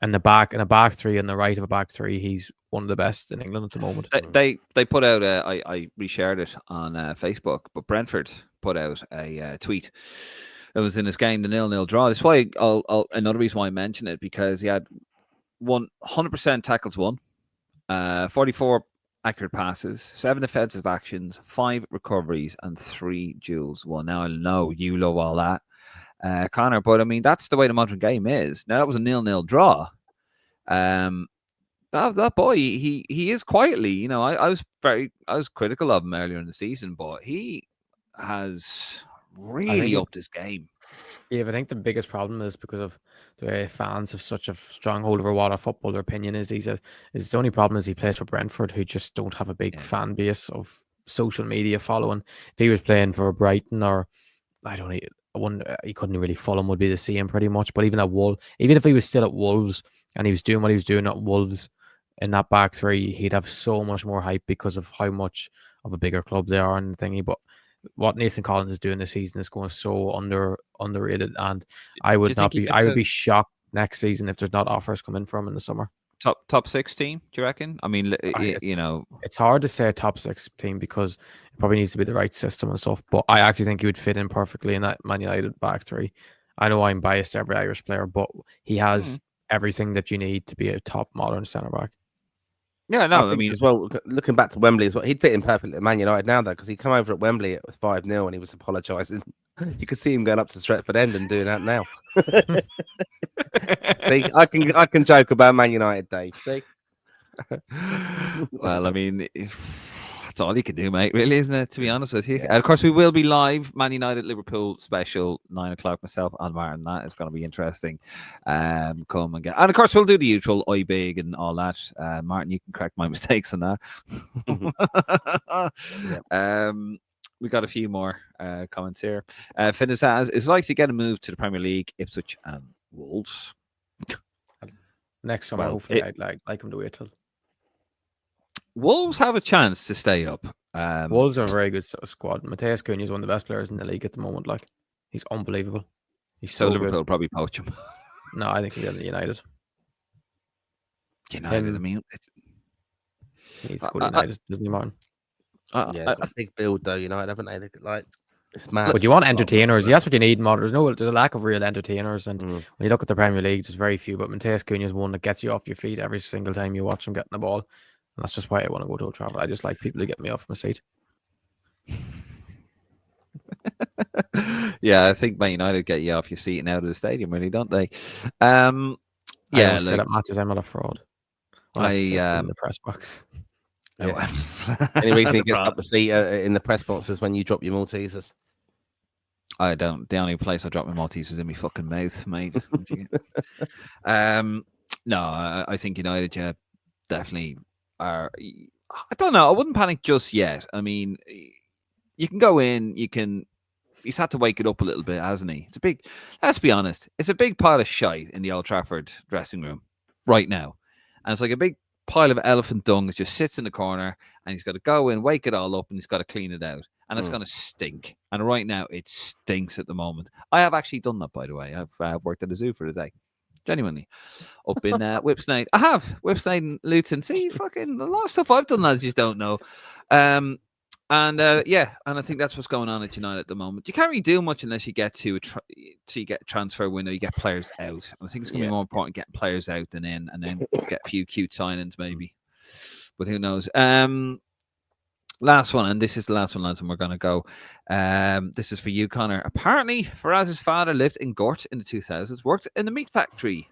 a back three, on the right of a back three, he's one of the best in England at the moment. They put out I reshared it on Facebook, but Brentford put out a tweet. It was in his game, the 0-0 draw. That's why another reason why I mention it, because he had 100% tackles won, 44 accurate passes, 7 defensive actions, 5 recoveries, and 3 duels won. Now I know you love all that, Connor, but I mean that's the way the modern game is. Now that was a 0-0 draw. That boy, he is quietly, you know, I was critical of him earlier in the season, but he has really upped his game. Yeah, but I think the biggest problem is because of the way fans have such a stronghold over what a footballer opinion is. The only problem is he plays for Brentford, who just don't have a big fan base of social media following. If he was playing for Brighton or I wonder, he couldn't really. Fulham would be the same pretty much. But even if he was still at Wolves and he was doing what he was doing at Wolves in that back three, he'd have so much more hype because of how much of a bigger club they are and thingy. But what Nathan Collins is doing this season is going so underrated, and I would be shocked next season if there's not offers coming from him in the summer. Top 6 team, do you reckon? I mean, you know, it's hard to say a top 6 team because it probably needs to be the right system and stuff. But I actually think he would fit in perfectly in that Man United back three. I know I'm biased to every Irish player, but he has everything that you need to be a top modern centre back. Yeah, no, I mean, as well, looking back to Wembley as well, he'd fit in perfectly at Man United now, though, because he come over at Wembley with 5-0 and he was apologising. You could see him going up to Stretford End and doing that now. See, I can joke about Man United, Dave. See? Well, I mean, that's all you can do, mate, really, isn't it? To be honest with you. Yeah. Of course, we will be live, Man United Liverpool special, 9:00, myself and Martin. That is going to be interesting. Come and get, and of course, we'll do the usual oi big and all that. Martin, you can correct my mistakes on that. We got a few more comments here. Fitness has is like to get a move to the Premier League, Ipswich and Wolves. Next summer, hopefully, I'd like him to wait till. Wolves have a chance to stay up. Wolves are a very good squad. Matthias Cunha is one of the best players in the league at the moment. Like, he's unbelievable. He's so Liverpool good. Probably poach him. No, I think he's at United. I mean, he's good United, doesn't he, Martin? A big build though, United, haven't they? Like, it's mad. But you want entertainers. That's what you need, Martin. There's a lack of real entertainers, and when you look at the Premier League, there's very few. But Matthias Cunha is one that gets you off your feet every single time you watch him getting the ball. And that's just why I want to go to Old Trafford. I just like people to get me off my seat. Yeah, I think Man United get you off your seat and out of the stadium, really, don't they? Yeah, like, at matches, I'm not a fraud. In the press box. Yeah. Any reason he gets up the seat in the press box is when you drop your Maltesers. I don't. The only place I drop my Maltesers is in my fucking mouth, mate. No, I think United, yeah, definitely are. I don't know. I wouldn't panic just yet. I mean, you can go in. He's had to wake it up a little bit, hasn't he? It's a big. Let's be honest. It's a big pile of shite in the Old Trafford dressing room right now, and it's like a big pile of elephant dung that just sits in the corner, and he's got to go in, wake it all up, and he's got to clean it out, and it's going to stink. And right now, it stinks at the moment. I have actually done that, by the way. I've worked at a zoo for the day. Genuinely, up in Whipsnade. I have Whipsnade and Luton. See, fucking a lot of stuff I've done that I just don't know. And I think that's what's going on at United at the moment. You can't really do much unless you get to you get a transfer window, you get players out. And I think it's going to be more important getting players out than in, and then get a few cute signings maybe. But who knows? Last one, and this is the last one, lads, and we're going to go. This is for you, Connor. Apparently, Faraz's father lived in Gort in the 2000s, worked in the meat factory.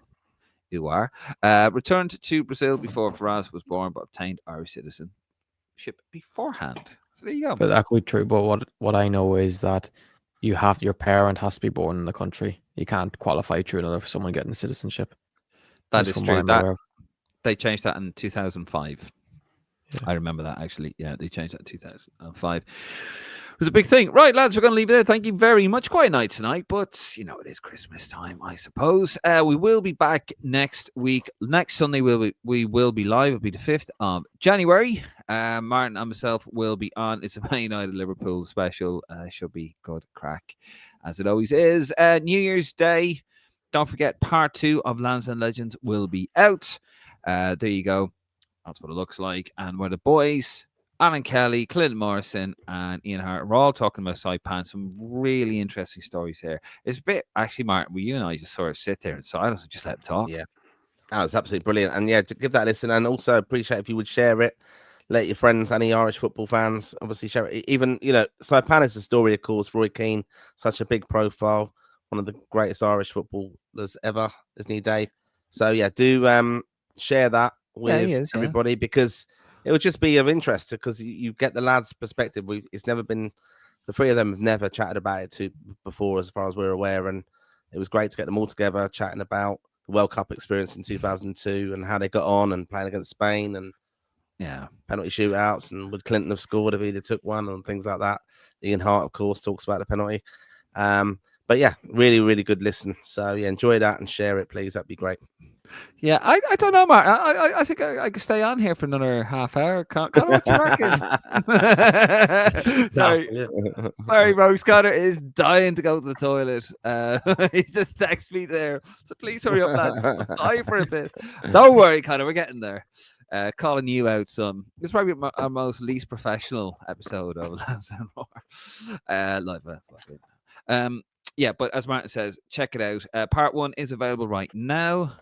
Returned to Brazil before Faraz was born, but obtained Irish citizenship beforehand. So there you go. But that could be true. But what I know is that your parent has to be born in the country. You can't qualify through another for someone getting citizenship. That That's is from what true. I'm That aware of. they changed that in 2005. Yeah. I remember that actually. Yeah, they changed that in 2005. It was a big thing. Right, lads, we're going to leave it there. Thank you very much. Quiet night tonight, but it is Christmas time, I suppose. We will be back next week. Next Sunday, we will be live. It'll be the 5th of January. Martin and myself will be on. It's a Man United Liverpool special. Should be good crack, as it always is. New Year's Day. Don't forget, part 2 of Lansdowne Legends will be out. There you go. That's what it looks like. And we're the boys, Alan Kelly, Clinton Morrison, and Ian Hart. We're all talking about Saipan. Some really interesting stories here. It's a bit, actually, Martin, you and I just sort of sit there in silence and just let him talk. Yeah. That was absolutely brilliant. And yeah, to give that a listen, and also appreciate if you would share it. Let your friends, any Irish football fans, obviously share it. Even, Saipan is the story, of course. Roy Keane, such a big profile, one of the greatest Irish footballers ever, isn't he, Dave? So yeah, do share that with everybody, because it would just be of interest, because you get the lads' perspective. It's never been, the three of them have never chatted about it before, as far as we're aware, and it was great to get them all together chatting about the World Cup experience in 2002 and how they got on and playing against Spain and penalty shootouts, and would Clinton have scored if he'd have took one, and things like that. Ian Hart, of course, talks about the penalty. But yeah, really, really good listen. So yeah, enjoy that and share it, please. That'd be great. Yeah, I don't know, Mark. I think I could stay on here for another half hour. Connor, what you reckon? Sorry, Rose. Connor is dying to go to the toilet. He just texted me there. So please hurry up, lads. I'm dying for a bit. Don't worry, Connor. We're getting there. Calling you out some. It's probably our most least professional episode of Lansdowne Roar. Live. Yeah, but as Martin says, check it out. Part 1 is available right now.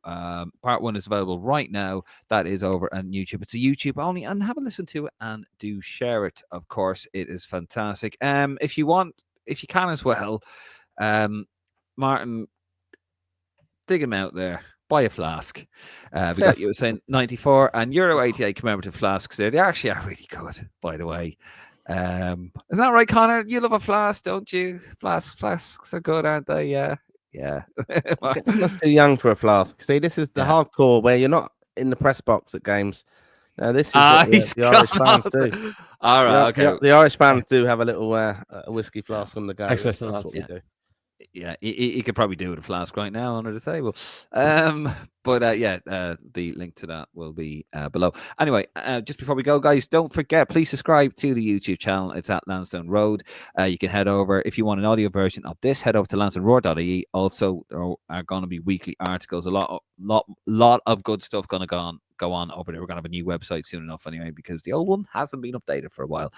Part 1 is available right now. That is over on YouTube. It's a YouTube only, and have a listen to it and do share it. Of course, it is fantastic. If you can as well, Martin, dig him out there. Buy a flask. We got you saying 94 and Euro 88 commemorative flasks there. They actually are really good, by the way. Isn't that right, Connor? You love a flask, don't you? Flasks are good, aren't they? Yeah. I'm just too young for a flask. See, this is the hardcore where you're not in the press box at games. This is what the Irish fans do. All right, okay. The Irish fans do have a little whiskey flask on the go. That's what we do. Yeah, he could probably do with a flask right now under the table. The link to that will be below. Anyway, just before we go, guys, don't forget, please subscribe to the YouTube channel. It's at Lansdowne Road. You can head over, if you want an audio version of this, head over to lansdowneroar.ie. Also, there are going to be weekly articles. A lot of good stuff going to go on over there. We're going to have a new website soon enough anyway, because the old one hasn't been updated for a while.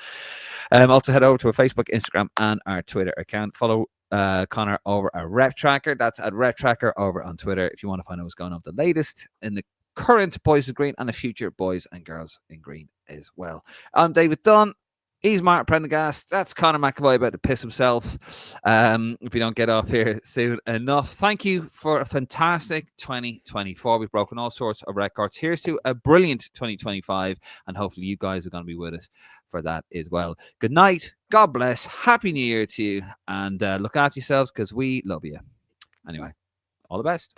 Also, head over to our Facebook, Instagram, and our Twitter account. Follow Connor over at Rep Tracker. That's at Rep Tracker over on Twitter if you want to find out what's going on with the latest in the current Boys in Green and the future Boys and Girls in Green as well. I'm David Dunn. He's Mark Prendergast. That's Connor McAvoy about to piss himself if we don't get off here soon enough. Thank you for a fantastic 2024. We've broken all sorts of records. Here's to a brilliant 2025, and hopefully you guys are going to be with us for that as well. Good night. God bless. Happy New Year to you, and look after yourselves, because we love you. Anyway, all the best.